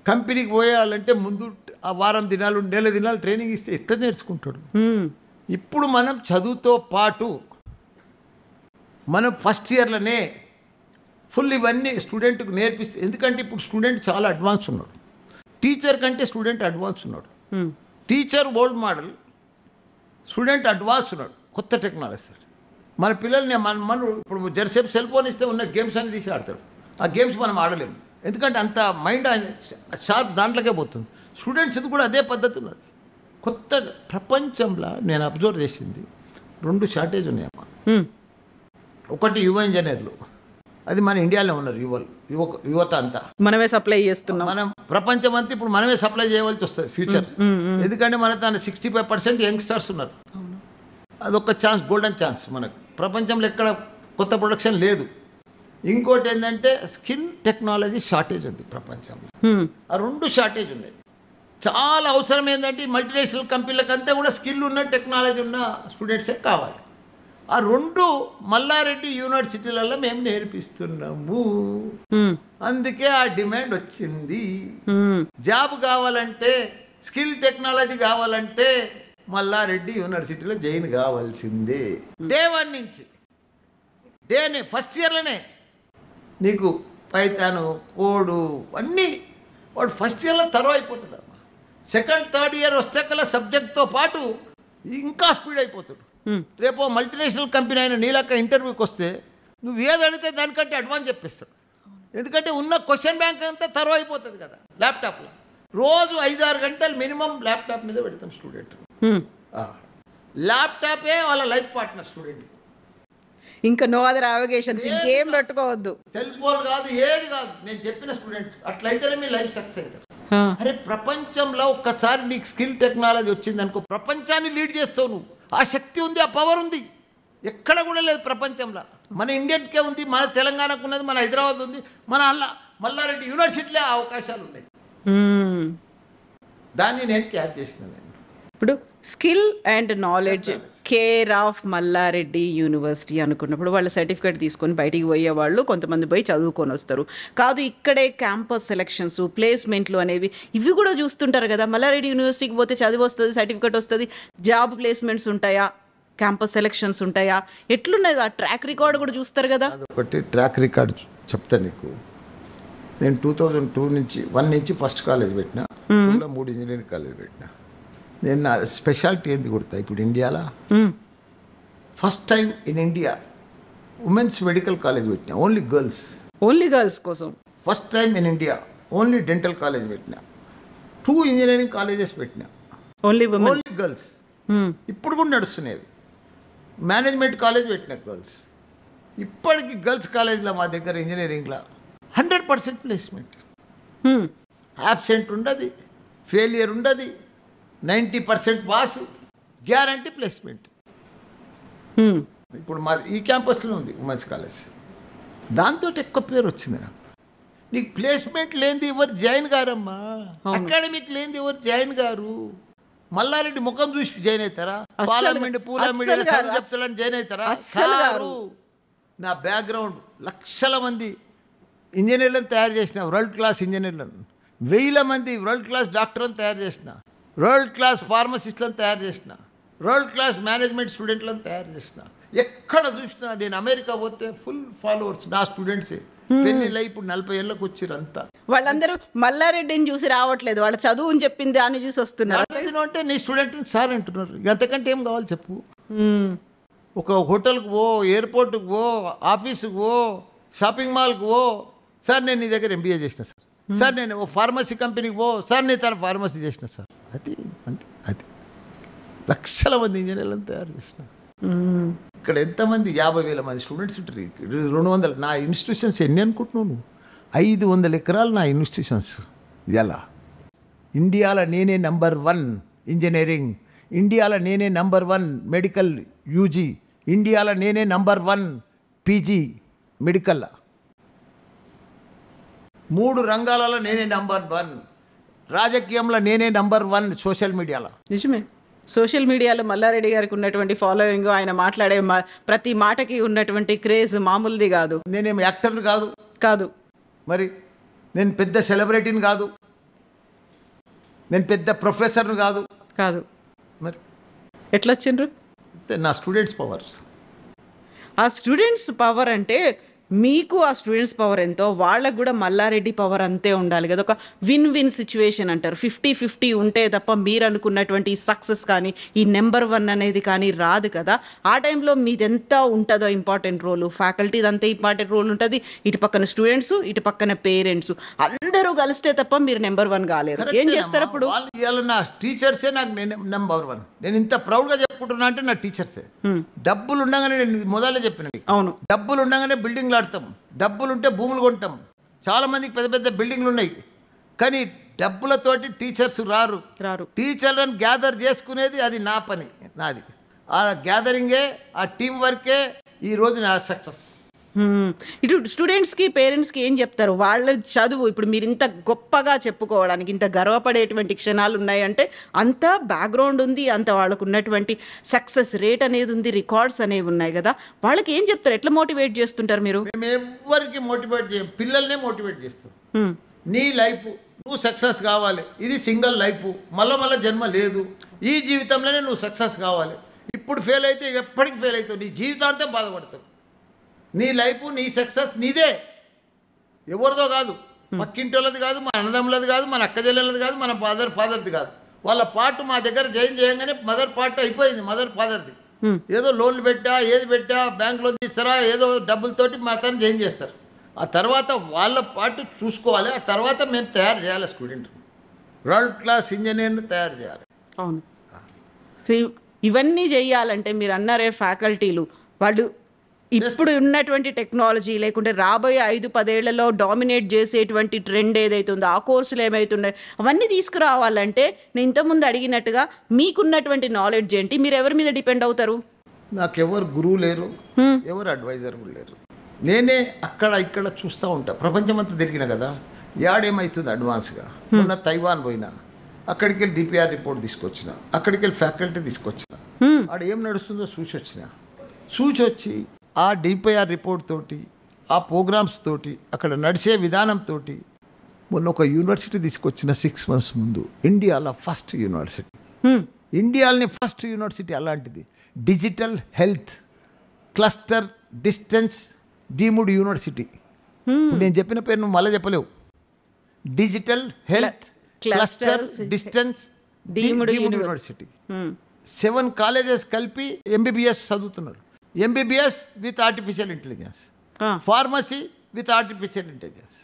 Speaker 2: కంపెనీకి పోయాలంటే ముందు ఆ వారం దినాలు, నెల దినాలు ట్రైనింగ్ ఇస్తే ఎట్లా నేర్చుకుంటాడు. ఇప్పుడు మనం చదువుతో పాటు మనం ఫస్ట్ ఇయర్లోనే ఫుల్ ఇవన్నీ స్టూడెంట్కి నేర్పిస్తే, ఎందుకంటే ఇప్పుడు స్టూడెంట్ చాలా అడ్వాన్స్ ఉన్నాడు, టీచర్ కంటే స్టూడెంట్ అడ్వాన్స్ ఉన్నాడు. Teacher old model, student advance ఉన్నాడు, కొత్త టెక్నాలజీ. మన పిల్లల్ని మన ఇప్పుడు జరసేపు సెల్ ఫోన్ ఇస్తే ఉన్న గేమ్స్ అని తీసి ఆడతాడు. ఆ గేమ్స్ మనం ఆడలేము, ఎందుకంటే అంత మైండ్ షార్ప్ దాంట్లోకే పోతుంది. స్టూడెంట్స్ ఇది కూడా అదే పద్ధతి ఉన్నది. కొత్త ప్రపంచంలో నేను అబ్జర్వ్ చేసింది 2 షార్టేజ్ ఉన్నాయమ్మా. ఒకటి యువ ఇంజనీర్లు, అది మన ఇండియాలో ఉన్నారు, యువత అంతా
Speaker 1: మనమే సప్లై చేస్తున్నాం.
Speaker 2: మనం ప్రపంచం అంతా ఇప్పుడు మనమే సప్లై చేయవలసి వస్తుంది ఫ్యూచర్. ఎందుకంటే మన తన 65% యంగ్స్టర్స్ ఉన్నారు. అదొక ఛాన్స్, గోల్డెన్ ఛాన్స్ మనకు. ప్రపంచంలో ఎక్కడ కొత్త ప్రొడక్షన్ లేదు. ఇంకోటి ఏంటంటే స్కిల్ టెక్నాలజీ షార్టేజ్ ఉంది ప్రపంచంలో. ఆ 2 షార్టేజ్ ఉన్నాయి. చాలా అవసరం ఏంటంటే మల్టీనేషనల్ కంపెనీలకు అంతా కూడా స్కిల్ ఉన్న టెక్నాలజీ ఉన్న స్టూడెంట్సే కావాలి. ఆ 2 మల్లారెడ్డి యూనివర్సిటీలలో మేము నేర్పిస్తున్నాము. అందుకే ఆ డిమాండ్ వచ్చింది. జాబ్ కావాలంటే, స్కిల్ టెక్నాలజీ కావాలంటే మల్లారెడ్డి యూనివర్సిటీలో జాయిన్ కావాల్సిందే. డే 1 నుంచి ఫస్ట్ ఇయర్లోనే నీకు పైథాను, కోడు అన్నీ వాడు ఫస్ట్ ఇయర్లో తరవ అయిపోతాడు. 2nd, 3rd ఇయర్ వస్తే కల్లా సబ్జెక్ట్తో పాటు ఇంకా స్పీడ్ అయిపోతాడు. రేపు మల్టీనేషనల్ కంపెనీ అయిన నీలక్క ఇంటర్వ్యూకి వస్తే నువ్వు ఏది అడిగితే దానికంటే అడ్వాన్స్ చెప్పేస్తాడు. ఎందుకంటే ఉన్న క్వశ్చన్ బ్యాంక్ అంతా తరువు అయిపోతుంది కదా ల్యాప్టాప్లో. రోజు 5-6 గంటలు మినిమం ల్యాప్టాప్ మీద పెడతాం స్టూడెంట్. ల్యాప్టాపే వాళ్ళ లైఫ్ పార్ట్నర్ స్టూడెంట్.
Speaker 1: ఇంకా నో అదర్ అవగేషన్స్, ఇంకేం పెట్టుకోవద్దు.
Speaker 2: సెల్ ఫోన్ కాదు, ఏది కాదు. నేను చెప్పిన స్టూడెంట్స్ అట్లయితేనే మీ లైఫ్ సక్సెస్ అవుతారు. అరే ప్రపంచంలో ఒక్కసారి నీకు స్కిల్ టెక్నాలజీ వచ్చింది అనుకో, ప్రపంచాన్ని లీడ్ చేస్తావు నువ్వు. ఆ శక్తి ఉంది, ఆ పవర్ ఉంది, ఎక్కడ కూడా లేదు ప్రపంచంలో. మన ఇండియన్కే ఉంది, మన తెలంగాణకు ఉన్నది, మన హైదరాబాద్ ఉంది, మన మల్లారెడ్డి యూనివర్సిటీలో అవకాశాలు ఉన్నాయి. దాన్ని నేను క్యాచ్ చేసినాను.
Speaker 1: ఇప్పుడు skill and knowledge care of Malla Reddy university అనుకున్నప్పుడు వాళ్ళ సర్టిఫికేట్ తీసుకొని బయటికి పోయే వాళ్ళు కొంతమంది పోయి చదువుకొని వస్తారు. కాదు ఇక్కడే క్యాంపస్ సెలక్షన్స్, ప్లేస్మెంట్లు అనేవి ఇవి కూడా చూస్తుంటారు కదా. మల్లారెడ్డి యూనివర్సిటీకి పోతే చదివి వస్తుంది, సర్టిఫికేట్ వస్తుంది, జాబ్ ప్లేస్మెంట్స్ ఉంటాయా, క్యాంపస్ సెలక్షన్స్ ఉంటాయా, ఎట్లున్నది ఆ ట్రాక్ రికార్డ్ కూడా చూస్తారు కదా.
Speaker 2: ఒకటి ట్రాక్ రికార్డ్ చెప్తా నీకు. నేను 2001 నుంచి ఫస్ట్ కాలేజ్ పెట్టినా, 3 ఇంజనీరింగ్ కాలేజ్ పెట్టినా. నేను నా స్పెషాలిటీ ఏంది కొడతా ఇప్పుడు ఇండియాలో. First time in India women's medical college పెట్టినా, ఓన్లీ గర్ల్స్ కోసం. First time in India only dental college పెట్టినా. 2 ఇంజనీరింగ్ కాలేజెస్ పెట్టినా, ఓన్లీ గర్ల్స్. ఇప్పుడు కూడా నడుస్తున్నాయి. మేనేజ్మెంట్ కాలేజ్ పెట్టిన గర్ల్స్. ఇప్పటికీ గర్ల్స్ కాలేజ్లో మా దగ్గర ఇంజనీరింగ్లో 100% ప్లేస్మెంట్. యాబ్సెంట్ ఉండదు, ఫెయిలియర్ ఉండదు, 90% పాస్, గ్యారంటీ ప్లేస్మెంట్. ఇప్పుడు మా ఈ క్యాంపస్లో ఉంది ఉమెన్స్ కాలేజ్. దాంతో ఎక్కువ పేరు వచ్చింది నాకు. నీకు ప్లేస్మెంట్ లేనిది ఎవరు జాయిన్ గారమ్మా, అకాడమిక్ లేనిది ఎవరు జాయిన్ గారు. మల్లారెడ్డి ముఖం చూసి జాయిన్ అవుతారా? పార్లమెంట్ పూలమెంట్ చెప్తాడని జాయిన్ అవుతారా? సారు. నా బ్యాక్గ్రౌండ్ లక్షల మంది ఇంజనీర్లను తయారు చేసిన, వరల్డ్ క్లాస్ ఇంజనీర్లను, 1000 మంది వరల్డ్ క్లాస్ డాక్టర్లను తయారు చేసిన, వరల్డ్ క్లాస్ ఫార్మసిస్ట్లను తయారు చేసిన, వరల్డ్ క్లాస్ మేనేజ్మెంట్ స్టూడెంట్లను తయారు చేసిన. ఎక్కడ చూసినా నేను అమెరికా పోతే ఫుల్ ఫాలోవర్స్ నా స్టూడెంట్సే. పెళ్ళిళ్ళు ఇప్పుడు 40 ఏళ్ళకి వచ్చారు అంతా.
Speaker 1: వాళ్ళందరూ మల్లారెడ్డిని చూసి రావట్లేదు, వాళ్ళ చదువు అని చెప్పింది దాన్ని చూసి వస్తున్నారు.
Speaker 2: అంటే నీ స్టూడెంట్ సార్ అంటున్నారు. అంతకంటే ఏం కావాలి చెప్పు. ఒక హోటల్కి పో, ఎయిర్పోర్ట్కి పో, ఆఫీస్కి పో, షాపింగ్ మాల్కి పో, సార్ నేను నీ దగ్గర MBA చేసిన సార్, సార్ నేను ఓ ఫార్మసీ కంపెనీకి పో, సార్ నేను తన ఫార్మసీ చేసిన సార్. అది అంతే. అది లక్షల మంది ఇంజనీర్లను తయారు చేసిన. ఇక్కడ ఎంతమంది 50,000 మంది స్టూడెంట్స్ ఉంటారు. 200 నా ఇన్స్టిట్యూషన్స్ ఎన్ని అనుకుంటున్నావు నువ్వు? 500 ఎకరాలు నా ఇన్స్టిట్యూషన్స్. ఎలా ఇండియాలో నేనే నంబర్ 1 ఇంజనీరింగ్, ఇండియాలో నేనే నంబర్ 1 మెడికల్ UG, ఇండియాలో నేనే నంబర్ 1 PG మెడికల్. 3 రంగాలలో నేనే నంబర్ 1. రాజకీయంలో నేనే నంబర్ 1 సోషల్ మీడియాలో.
Speaker 1: నిజమే. సోషల్ మీడియాలో మల్లారెడ్డి గారికి ఉన్నటువంటి ఫాలోయింగ్, ఆయన మాట్లాడే ప్రతి మాటకి ఉన్నటువంటి క్రేజ్ మామూలుది కాదు.
Speaker 2: నేనేం యాక్టర్ని కాదు, మరి నేను పెద్ద సెలబ్రిటీని కాదు, నేను పెద్ద ప్రొఫెసర్ని కాదు. మరి
Speaker 1: ఎట్లా వచ్చిండ్రు?
Speaker 2: నా స్టూడెంట్స్ పవర్.
Speaker 1: ఆ స్టూడెంట్స్ పవర్ అంటే మీకు ఆ స్టూడెంట్స్ పవర్ ఎంతో వాళ్ళకు కూడా మల్లారెడ్డి పవర్ అంతే ఉండాలి కదా. ఒక విన్ విన్ సిచ్యువేషన్ అంటారు. 50-50 ఉంటే తప్ప మీరు అనుకున్నటువంటి సక్సెస్ కానీ ఈ నెంబర్ 1 అనేది కానీ రాదు కదా. ఆ టైంలో మీదెంత ఉంటుందో ఇంపార్టెంట్ రోల్, ఫ్యాకల్టీది అంతే ఇంపార్టెంట్ రోల్ ఉంటుంది. ఇటు పక్కన స్టూడెంట్స్, ఇటు పక్కన పేరెంట్స్ అందరూ కలిస్తే తప్ప మీరు నెంబర్ 1 కాలేరు. ఏం చేస్తారు అప్పుడు?
Speaker 2: నా టీచర్సే నాకు నెంబర్ 1. నేను ఇంత ప్రౌడ్గా చెప్పుకుంటున్నా అంటే నా టీచర్సే. డబ్బులు ఉండగానే, నేను మొదలే చెప్పిన,
Speaker 1: అవును,
Speaker 2: డబ్బులు ఉండగానే బిల్డింగ్లు ఆడతాం, డబ్బులుంటే భూములు కొంటాం. చాలామందికి పెద్ద పెద్ద బిల్డింగ్లు ఉన్నాయి, కానీ డబ్బులతోటి టీచర్స్ రారు. టీచర్లను గ్యాదర్ చేసుకునేది అది నా పని, నాది. ఆ గ్యాదరింగే, ఆ టీం వర్కే ఈరోజు నా సక్సెస్.
Speaker 1: ఇటు స్టూడెంట్స్కి పేరెంట్స్కి ఏం చెప్తారు? వాళ్ళ చదువు ఇప్పుడు మీరు ఇంత గొప్పగా చెప్పుకోవడానికి, ఇంత గర్వపడేటువంటి క్షణాలు ఉన్నాయంటే అంత బ్యాక్గ్రౌండ్ ఉంది, అంత వాళ్ళకు ఉన్నటువంటి సక్సెస్ రేట్ అనేది ఉంది, రికార్డ్స్ అనేవి ఉన్నాయి కదా. వాళ్ళకి ఏం చెప్తారు? ఎట్లా మోటివేట్ చేస్తుంటారు మీరు?
Speaker 2: మేము ఎవరికి మోటివేట్ చేయం, పిల్లల్నే మోటివేట్ చేస్తాం. నీ లైఫ్ నువ్వు సక్సెస్ కావాలి, ఇది సింగిల్ లైఫ్, మళ్ళీ జన్మ లేదు. ఈ జీవితంలోనే నువ్వు సక్సెస్ కావాలి. ఇప్పుడు ఫెయిల్ అయితే ఎప్పటికి ఫెయిల్ అవుతావు, నీ జీవితాంతం బాధపడతావు. నీ లైఫ్, నీ సక్సెస్ నీదే, ఎవరిదో కాదు, పక్కింటోళ్ళది కాదు, మన అన్నదమ్ములది కాదు, మన అక్కజల్లెలది కాదు, మన ఫాదర్ది కాదు. వాళ్ళ పార్ట్ మా దగ్గర జాయిన్ చేయగానే మదర్ పార్ట్ అయిపోయింది, మదర్ ఫాదర్ది. ఏదో లోన్లు పెట్టా, ఏది పెట్టా, బ్యాంక్ లోన్ తీస్తారా, ఏదో డబ్బులతోటి మా తను జాయిన్ చేస్తారు. ఆ తర్వాత వాళ్ళ పార్ట్ చూసుకోవాలి. ఆ తర్వాత మేము తయారు చేయాలి స్టూడెంట్, వరల్డ్ క్లాస్ ఇంజనీర్ని తయారు చేయాలి.
Speaker 1: అవును. సో ఇవన్నీ చేయాలంటే మీరు అన్నారే ఫ్యాకల్టీలు వాళ్ళు ఇప్పుడు ఉన్నటువంటి టెక్నాలజీ లేకుంటే రాబోయే 5-10 ఏళ్లలో డామినేట్ చేసేటువంటి ట్రెండ్ ఏదైతే ఉందో ఆ కోర్సులు ఏమవుతున్నాయి అవన్నీ తీసుకురావాలంటే నేను ఇంతకుముందు అడిగినట్టుగా మీకున్నటువంటి నాలెడ్జ్ ఏంటి, మీరు ఎవరి మీద డిపెండ్ అవుతారు?
Speaker 2: నాకెవరు గురువు లేరు, ఎవరు అడ్వైజర్ కూడా లేరు. నేనే అక్కడ ఇక్కడ చూస్తూ ఉంటా. ప్రపంచమంతా తిరిగిన కదా, యాడేమవుతుంది అడ్వాన్స్గా. మొన్న తైవాన్ పోయినా, అక్కడికి వెళ్ళి డిపిఆర్ రిపోర్ట్ తీసుకొచ్చిన, అక్కడికి వెళ్ళి ఫ్యాకల్టీ తీసుకొచ్చిన, ఆడ ఏం నడుస్తుందో చూసి వచ్చి ఆ డిపిఆర్ రిపోర్ట్ తోటి, ఆ ప్రోగ్రామ్స్ తోటి, అక్కడ నడిచే విధానంతో మొన్న ఒక యూనివర్సిటీ తీసుకొచ్చిన 6 months ముందు. ఇండియాలో ఫస్ట్ యూనివర్సిటీ, ఇండియాలోని ఫస్ట్ యూనివర్సిటీ అలాంటిది. Digital health cluster distance deemed university. నేను చెప్పిన పేరు నువ్వు మళ్ళీ చెప్పలేవు. Digital health cluster distance deemed university. 7 colleges కలిపి MBBS చదువుతున్నారు. MBBS with artificial intelligence, pharmacy with artificial intelligence.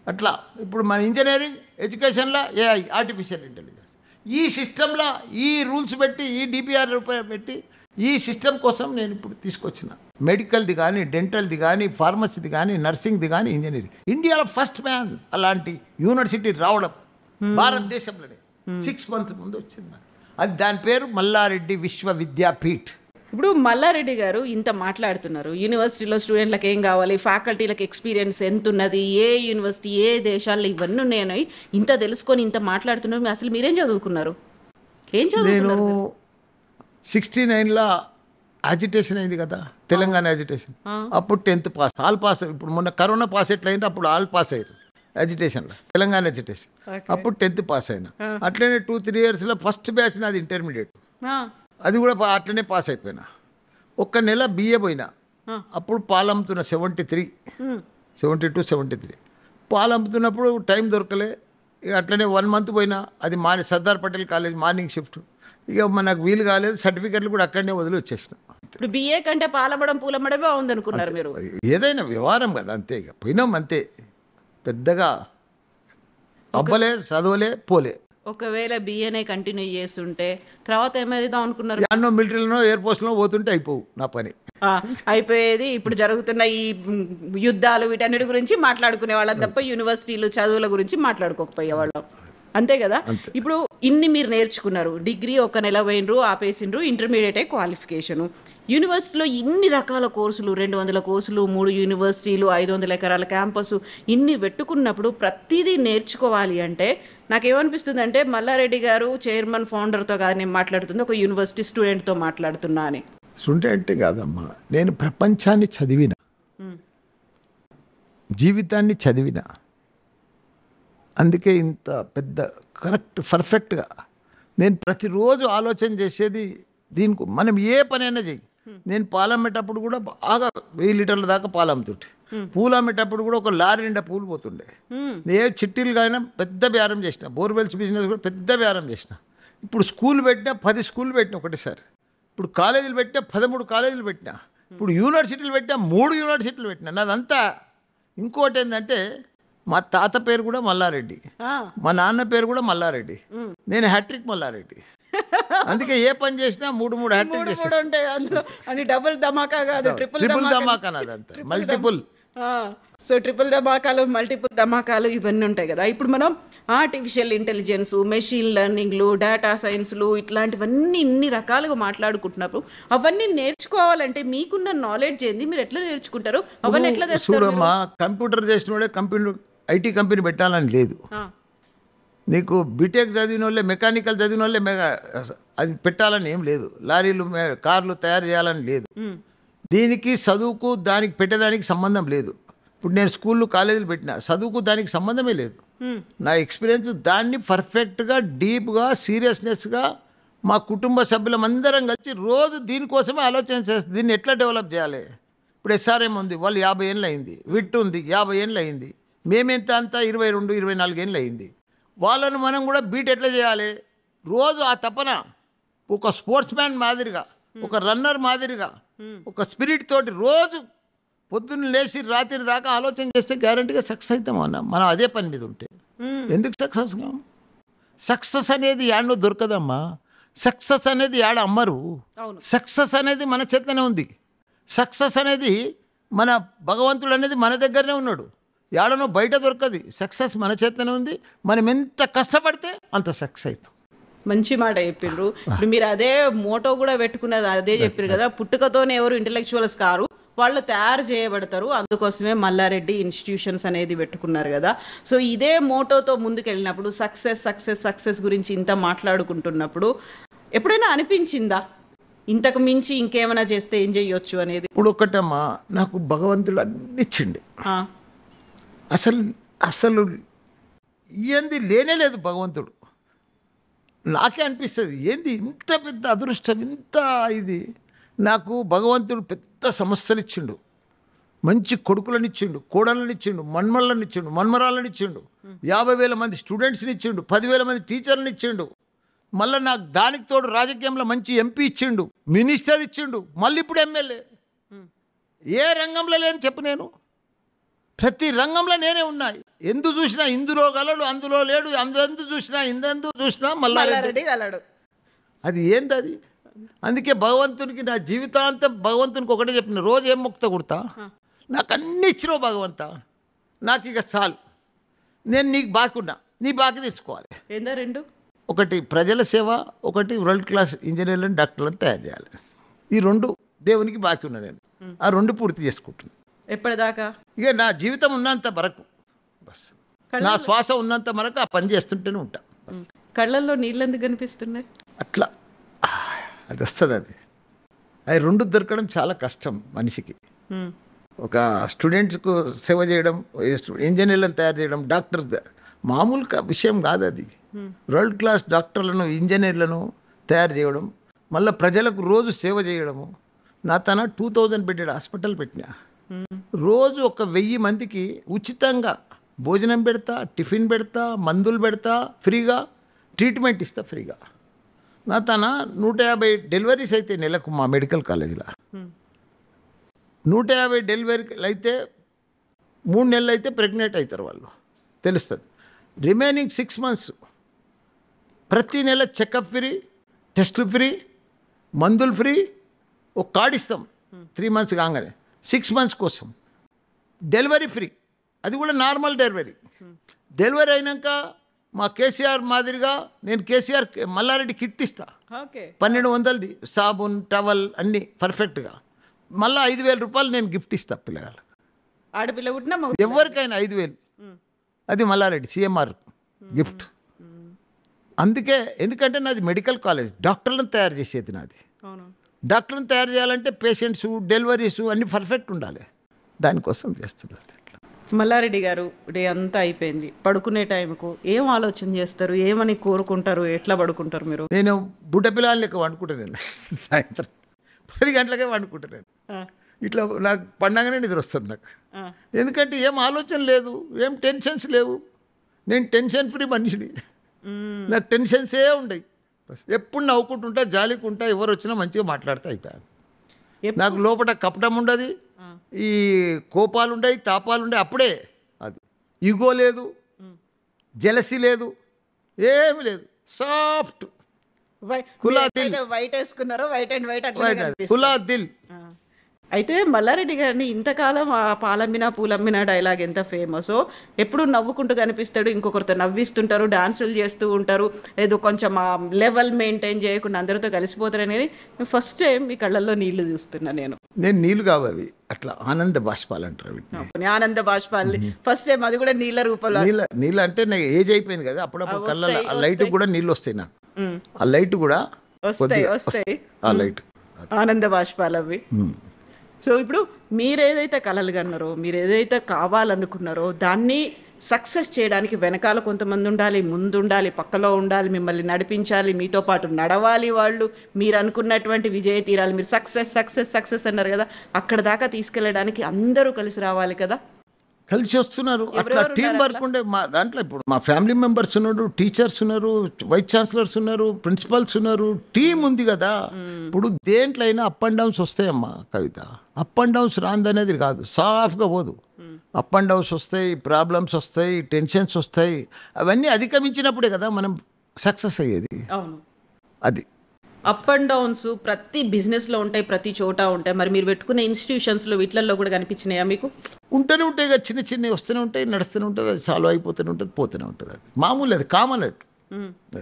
Speaker 2: అట్లా ఇప్పుడు మన ఇంజనీరింగ్ ఎడ్యుకేషన్లో AI ఆర్టిఫిషియల్ ఇంటెలిజెన్స్. ఈ సిస్టంలో ఈ రూల్స్ పెట్టి, ఈ డిపిఆర్ పెట్టి, ఈ సిస్టమ్ కోసం నేను ఇప్పుడు తీసుకొచ్చిన. మెడికల్ది కానీ, డెంటల్ది కానీ, ఫార్మసీది కానీ, నర్సింగ్ది కానీ, ఇంజనీరింగ్. ఇండియాలో ఫస్ట్ మ్యాన్ అలాంటి యూనివర్సిటీ రావడం భారతదేశంలోనే 6 months ముందు వచ్చింది. అది దాని పేరు మల్లారెడ్డి విశ్వవిద్యాపీఠ్.
Speaker 1: ఇప్పుడు మల్లారెడ్డి గారు ఇంత మాట్లాడుతున్నారు, యూనివర్సిటీలో స్టూడెంట్లకు ఏం కావాలి, ఫ్యాకల్టీలకు ఎక్స్పీరియన్స్ ఎంత ఉన్నది, ఏ యూనివర్సిటీ ఏ దేశాల్లో ఇవన్నీ ఉన్నాయి, ఇంత తెలుసుకొని ఇంత మాట్లాడుతున్నారు. అసలు మీరేం చదువుకున్నారు, ఏం చదువుకున్నారు?
Speaker 2: నేను 69లో యాజిటేషన్ అయింది కదా, తెలంగాణ యాజిటేషన్. అప్పుడు 10th పాస్, ఆల్ పాస్. ఇప్పుడు మొన్న కరోనా పాస్ ఎట్లయింది, అప్పుడు ఆల్ పాస్ అయ్యారు యాజిటేషన్లో, తెలంగాణ యాజిటేషన్. అప్పుడు 10th పాస్ అయినా. అట్లనే 2-3 yearsలో ఫస్ట్ బ్యాచ్ నాది ఇంటర్మీడియట్, అది కూడా అట్లనే పాస్ అయిపోయినా. 1 నెల BA పోయినా. అప్పుడు పాలు అమ్ముతున్నా 72, 73 పాలు అమ్ముతున్నప్పుడు టైం దొరకలే. ఇక అట్లనే 1 month పోయినా. అది Sardar Patel college morning shift. ఇక మనకు వీలు కాలేదు, సర్టిఫికెట్లు కూడా అక్కడనే వదిలి వచ్చేసిన.
Speaker 1: ఇప్పుడు BA కంటే పాలమ్మడం పూలమ్మడమే బాగుంది అనుకున్నారు మీరు?
Speaker 2: ఏదైనా వ్యవహారం కదా, అంతే. ఇక పోయినాం అంతే, పెద్దగా అబ్బలే, చదవలే, పోలే.
Speaker 1: ఒకవేళ BAనే కంటిన్యూ చేస్తుంటే తర్వాత ఏమైదాం అనుకున్నారు?
Speaker 2: యాన్నో మిలిటరీలోనో ఎయిర్ ఫోర్స్లో పోతుంటే అయిపోవు నా పని,
Speaker 1: అయిపోయేది. ఇప్పుడు జరుగుతున్న ఈ యుద్ధాలు వీటన్నిటి గురించి మాట్లాడుకునే వాళ్ళం తప్ప యూనివర్సిటీలు చదువుల గురించి మాట్లాడుకోకపోయేవాళ్ళం, అంతే కదా? ఇప్పుడు ఇన్ని మీరు నేర్చుకున్నారు, డిగ్రీ 1 నెల పోయినరు, ఆపేసిండ్రు, ఇంటర్మీడియటే క్వాలిఫికేషను. యూనివర్సిటీలో ఇన్ని రకాల కోర్సులు, 200 కోర్సులు, 3 యూనివర్సిటీలు, 500 ఎకరాల క్యాంపస్, ఇన్ని పెట్టుకున్నప్పుడు ప్రతిదీ నేర్చుకోవాలి అంటే నాకేమనిపిస్తుంది అంటే మల్లారెడ్డి గారు చైర్మన్ ఫౌండర్తో కాదు నేను మాట్లాడుతుంది, ఒక యూనివర్సిటీ స్టూడెంట్తో మాట్లాడుతున్నా అని.
Speaker 2: స్టూడెంట్ కాదమ్మా, నేను ప్రపంచాన్ని చదివిన, జీవితాన్ని చదివిన. అందుకే ఇంత పెద్ద కరెక్ట్ పర్ఫెక్ట్గా నేను ప్రతిరోజు ఆలోచన చేసేది దీనికి. మనం ఏ పనైనా చెయ్యి. నేను పాలు అమ్మేటప్పుడు కూడా బాగా 1000 లీటర్ల దాకా పాలు అమ్ముతుంటే, పూలు అమ్మేటప్పుడు కూడా ఒక లారీ నిండా పూలు పోతుండే. ఏ చిట్టీలు కానీ పెద్ద బేరం చేసిన, బోర్వెల్స్ బిజినెస్ కూడా పెద్ద బేరం చేసిన. ఇప్పుడు స్కూల్ పెట్టినా 10 స్కూళ్ళు పెట్టినా ఒకటేసారి. ఇప్పుడు కాలేజీలు పెట్టినా 13 కాలేజీలు పెట్టినా. ఇప్పుడు యూనివర్సిటీలు పెట్టినా 3 యూనివర్సిటీలు పెట్టినా. నాదంతా. ఇంకోటి ఏంటంటే మా తాత పేరు కూడా మల్లారెడ్డి, మా నాన్న పేరు కూడా మల్లారెడ్డి, నేను హ్యాట్రిక్ మల్లారెడ్డి. అందుకే ఏ పని చేసినా 3 హ్యాట్రిక్ చేస్తాను.
Speaker 1: డబుల్ ధమాకా కాదు,
Speaker 2: ట్రిపుల్ ధమాకా నాదంతా, మల్టిపుల్.
Speaker 1: సో ట్రిపుల్ ధమాకాలు, మల్టిపుల్ ధమాకాలు ఇవన్నీ ఉంటాయి కదా. ఇప్పుడు మనం ఆర్టిఫిషియల్ ఇంటెలిజెన్స్, మెషిన్ లెర్నింగ్లు, డేటా సైన్స్లు ఇట్లాంటివన్నీ ఇన్ని రకాలుగా మాట్లాడుకుంటున్నప్పుడు అవన్నీ నేర్చుకోవాలంటే మీకున్న నాలెడ్జ్ ఏంది, మీరు ఎట్లా నేర్చుకుంటారు, అవన్నీ ఎట్లా తెస్తారు?
Speaker 2: చూడమ్మా, కంప్యూటర్ చేసిన కంప్యూటర్ IT కంపెనీ పెట్టాలని లేదు. నీకు బీటెక్ చదివిన వాళ్ళే, మెకానికల్ చదివిన వాళ్ళే అది పెట్టాలని ఏం లేదు. లారీలు, కార్లు తయారు చేయాలని లేదు. దీనికి చదువుకు దానికి పెట్టేదానికి సంబంధం లేదు. ఇప్పుడు నేను స్కూళ్ళు కాలేజీలు పెట్టినా, చదువుకు దానికి సంబంధమే లేదు. నా ఎక్స్పీరియన్స్ దాన్ని పర్ఫెక్ట్గా, డీప్గా, సీరియస్నెస్గా మా కుటుంబ సభ్యులందరం కలిసి రోజు దీనికోసమే ఆలోచన చేస్తుంది. దీన్ని ఎట్లా డెవలప్ చేయాలి. ఇప్పుడు SRM ఉంది, వాళ్ళు 50 ఏళ్ళు అయింది. విట్ ఉంది, 50 ఏళ్ళు అయింది. మేమెంత అంతా 22-24 ఏళ్ళు అయింది. వాళ్ళను మనం కూడా బీట్ ఎట్లా చేయాలి, రోజు ఆ తపన ఒక స్పోర్ట్స్ మ్యాన్ మాదిరిగా, ఒక రన్నర్ మాదిరిగా, ఒక స్పిరిట్ తోటి రోజు పొద్దున్న లేచి రాత్రి దాకా ఆలోచన చేస్తే గ్యారంటీగా సక్సెస్ అవుతాం అన్న. మనం అదే పని మీద ఉంటే ఎందుకు సక్సెస్ కాం? సక్సెస్ అనేది యాడనో దొరకదమ్మా. సక్సెస్ అనేది యాడ అమ్మరు. సక్సెస్ అనేది మన చేతనే ఉంది. సక్సెస్ అనేది మన భగవంతుడు అనేది మన దగ్గరనే ఉన్నాడు. యాడనో బయట దొరకది. సక్సెస్ మన చేతనే ఉంది. మనం ఎంత కష్టపడితే అంత సక్సెస్ అవుతాం.
Speaker 1: మంచి మాట చెప్పిండ్రు. ఇప్పుడు మీరు అదే మోటో కూడా పెట్టుకున్నది అదే చెప్పారు కదా, పుట్టుకతోనే ఎవరు ఇంటెలెక్చువల్స్ కారు, వాళ్ళు తయారు చేయబడతారు. అందుకోసమే మల్లారెడ్డి ఇన్స్టిట్యూషన్స్ అనేది పెట్టుకున్నారు కదా. సో ఇదే మోటోతో ముందుకెళ్ళినప్పుడు సక్సెస్ సక్సెస్ సక్సెస్ గురించి ఇంత మాట్లాడుకుంటున్నప్పుడు ఎప్పుడైనా అనిపించిందా ఇంతకు మించి ఇంకేమైనా చేస్తే ఏం చేయొచ్చు అనేది?
Speaker 2: ఇప్పుడు ఒకటమ్మా, నాకు భగవంతుడు అన్ని ఇచ్చిండు. అసలు అసలు ఏంది లేనే లేదు భగవంతుడు. నాకే అనిపిస్తుంది ఏంది ఇంత పెద్ద అదృష్టం, ఇంత ఇది. నాకు భగవంతుడు పెద్ద సమస్యలు ఇచ్చిండు. మంచి కొడుకులను ఇచ్చిండు, కోడళ్ళని ఇచ్చిండు, మన్మళ్ళని ఇచ్చిండు, మన్మరాళ్ళని ఇచ్చిండు, 50,000 మంది స్టూడెంట్స్ని ఇచ్చిండు, 10,000 మంది టీచర్లను ఇచ్చిండు. మళ్ళీ నాకు దానికి తోడు రాజకీయంలో మంచి ఎంపీ ఇచ్చిండు, మినిస్టర్ ఇచ్చిండు, మళ్ళీ ఇప్పుడు ఎమ్మెల్యే. ఏ రంగంలో లేని చెప్పు, నేను ప్రతి రంగంలో నేనే ఉన్నాయి. ఎందు చూసినా ఇందులో గలడు, అందులో లేడు, అందు చూసినా ఇందందు చూసినా మల్లారెడ్డి
Speaker 1: గలడు.
Speaker 2: అది ఏంది అది? అందుకే భగవంతునికి నా జీవితాంతం భగవంతునికి ఒకటే చెప్పిన, రోజు ఏం ముక్త కుడతా, నాకు అన్ని ఇచ్చినావు భగవంత, నాకు ఇక చాలు, నేను నీకు బాకున్నా, నీ బాకి తీర్చుకోవాలి.
Speaker 1: ఏందా రెండు?
Speaker 2: ఒకటి ప్రజల సేవ, ఒకటి వరల్డ్ క్లాస్ ఇంజనీర్లను డాక్టర్లను తయారు చేయాలి. ఈ రెండు దేవునికి బాకి ఉన్నా. నేను ఆ రెండు పూర్తి చేసుకుంటున్నాను.
Speaker 1: ఎప్పటిదాకా?
Speaker 2: ఇక నా జీవితం ఉన్నంత వరకు, బస్ నా శ్వాస ఉన్నంత వరకు ఆ పని చేస్తుంటేనే ఉంటా.
Speaker 1: కళ్ళల్లో నీళ్ళు ఎందుకు కనిపిస్తున్నాయి?
Speaker 2: అట్లా అది వస్తుంది. అది రెండు దొరకడం చాలా కష్టం మనిషికి. ఒక స్టూడెంట్స్కు సేవ చేయడం, ఇంజనీర్లను తయారు చేయడం, డాక్టర్ మామూలు విషయం కాదు అది. వరల్డ్ క్లాస్ డాక్టర్లను, ఇంజనీర్లను తయారు చేయడం, మళ్ళీ ప్రజలకు రోజు సేవ చేయడము. నా తన 2000 బెడ్డెడ్ హాస్పిటల్ పెట్టినా. రోజు 1000 మందికి ఉచితంగా భోజనం పెడతా, టిఫిన్ పెడతా, మందులు పెడతా, ఫ్రీగా ట్రీట్మెంట్ ఇస్తా ఫ్రీగా. నా తన 150 డెలివరీస్ అయితే నెలకు మా మెడికల్ కాలేజీలో. 150 డెలివరీలు అయితే 3 నెలలు అయితే ప్రెగ్నెంట్ అవుతారు వాళ్ళు, తెలుస్తుంది. రిమైనింగ్ 6 మంత్స్ ప్రతి నెల చెకప్ ఫ్రీ, టెస్టులు ఫ్రీ, మందులు ఫ్రీ. ఒక కార్డు ఇస్తాం 3 మంత్స్ కాగానే, 6 మంత్స్ కోసం డెలివరీ ఫ్రీ. అది కూడా నార్మల్ డెలివరీ. డెలివరీ అయినాక మా కేసీఆర్ మాదిరిగా నేను కేసీఆర్ మల్లారెడ్డి కిట్ ఇస్తా. 1200ది సాబున్, టవల్ అన్నీ పర్ఫెక్ట్గా. మళ్ళీ 5,000 రూపాయలు నేను గిఫ్ట్ ఇస్తా పిల్లగాళ్ళకి.
Speaker 1: ఆడపిల్ల పుట్టినా
Speaker 2: ఎవరికైనా 5,000. అది మల్లారెడ్డి సిఎంఆర్ గిఫ్ట్. అందుకే, ఎందుకంటే నాది మెడికల్ కాలేజ్, డాక్టర్లను తయారు చేసేది నాది. డాక్టర్లను తయారు చేయాలంటే పేషెంట్స్, డెలివరీస్ అన్నీ పర్ఫెక్ట్ ఉండాలి. దానికోసం చేస్తున్నారు.
Speaker 1: మల్లారెడ్డి గారు, డే అంతా అయిపోయింది, పడుకునే టైంకు ఏం ఆలోచన చేస్తారు, ఏమని కోరుకుంటారు, ఎట్లా పడుకుంటారు మీరు?
Speaker 2: నేను బుడ్డ పిల్లల లెక్క వండుకుంటాను. నేను సాయంత్రం 10 గంటలకే వండుకుంటాను. ఇట్లా నాకు పండగనే నిద్ర వస్తుంది నాకు. ఎందుకంటే ఏం ఆలోచన లేదు, ఏం టెన్షన్స్ లేవు. నేను టెన్షన్ ఫ్రీ మనిషిని. నాకు టెన్షన్సే ఉండయి. ఎప్పుడు నవ్వుకుంటుంటా, జాలికుంటా, ఎవరు వచ్చినా మంచిగా మాట్లాడితే అయిపోయాను. నాకు లోపల కపటం ఉండదు, ఈ కోపాలు ఉండయి, తాపాలు ఉండయి. అప్పుడే అది ఈగో లేదు, జెలసీ లేదు, ఏమి లేదు. సాఫ్ట్ కులాదిల్.
Speaker 1: వైట్ వేసుకున్నారో, వైట్ అండ్ వైట్
Speaker 2: కులాదిల్.
Speaker 1: అయితే మల్లారెడ్డి గారిని ఇంతకాలం ఆ పాలమ్మినా పూలమ్మినా డైలాగ్ ఎంత ఫేమసో, ఎప్పుడు నవ్వుకుంటూ కనిపిస్తాడు, ఇంకొకరితో నవ్విస్తుంటారు, డాన్సులు చేస్తూ ఉంటారు, ఏదో కొంచెం ఆ లెవెల్ మెయింటైన్ చేయకుండా అందరితో కలిసిపోతారనేది ఫస్ట్ టైం మీ కళ్ళల్లో నీళ్లు చూస్తున్నా నేను.
Speaker 2: నీళ్ళు కావాలి, అట్లా ఆనంద బాష్పాలు అంటారు.
Speaker 1: ఆనంద బాష్పాలు ఫస్ట్ టైం, అది కూడా నీళ్ళ రూపంలో.
Speaker 2: నీళ్ళు అంటే నాకు ఏజ్ అయిపోయింది కదా, అప్పుడప్పుడు కళ్ళ ఆ లైట్ కూడా నీళ్ళు వస్తాయి నాకు. ఆ లైట్ కూడా
Speaker 1: వస్తాయి,
Speaker 2: ఆ లైట్
Speaker 1: ఆనంద బాష్పాలు అవి. సో ఇప్పుడు మీరు ఏదైతే కలలు కన్నారో, మీరు ఏదైతే కావాలనుకున్నారో, దాన్ని సక్సెస్ చేయడానికి వెనకాల కొంతమంది ఉండాలి, ముందు ఉండాలి, పక్కలో ఉండాలి, మిమ్మల్ని నడిపించాలి, మీతో పాటు నడవాలి వాళ్ళు. మీరు అనుకున్నటువంటి విజయ తీరాలి. మీరు సక్సెస్ సక్సెస్ సక్సెస్ అన్నారు కదా, అక్కడ దాకా తీసుకెళ్ళడానికి అందరూ కలిసి రావాలి కదా.
Speaker 2: కలిసి వస్తున్నారు. అట్లా టీం వర్క్ ఉండే మా దాంట్లో ఇప్పుడు మా ఫ్యామిలీ మెంబర్స్ ఉన్నారు, టీచర్స్ ఉన్నారు, వైస్ ఛాన్సలర్స్ ఉన్నారు, ప్రిన్సిపల్స్ ఉన్నారు, టీం ఉంది కదా. ఇప్పుడు దేంట్లో అయినా అప్ అండ్ డౌన్స్ వస్తాయమ్మా కవిత. అప్ అండ్ డౌన్స్ రాందనేది కాదు, సాఫ్గా పోదు. అప్ అండ్ డౌన్స్ వస్తాయి, ప్రాబ్లమ్స్ వస్తాయి, టెన్షన్స్ వస్తాయి. అవన్నీ అధిగమించినప్పుడే కదా మనం సక్సెస్ అయ్యేది.
Speaker 1: అవును,
Speaker 2: అది
Speaker 1: అప్ అండ్ డౌన్స్ ప్రతి బిజినెస్లో ఉంటాయి, ప్రతి చోట ఉంటాయి. మరి మీరు పెట్టుకునే ఇన్స్టిట్యూషన్స్లో వీటిల్లో కూడా కనిపించినాయా మీకు?
Speaker 2: ఉంటూనే ఉంటాయి కదా, చిన్న చిన్నవి వస్తూనే ఉంటాయి, నడుస్తూనే ఉంటుంది, అది సాల్వ్ అయిపోతూనే ఉంటుంది, పోతూనే ఉంటుంది. అది మామూలు, అది కామన్. అది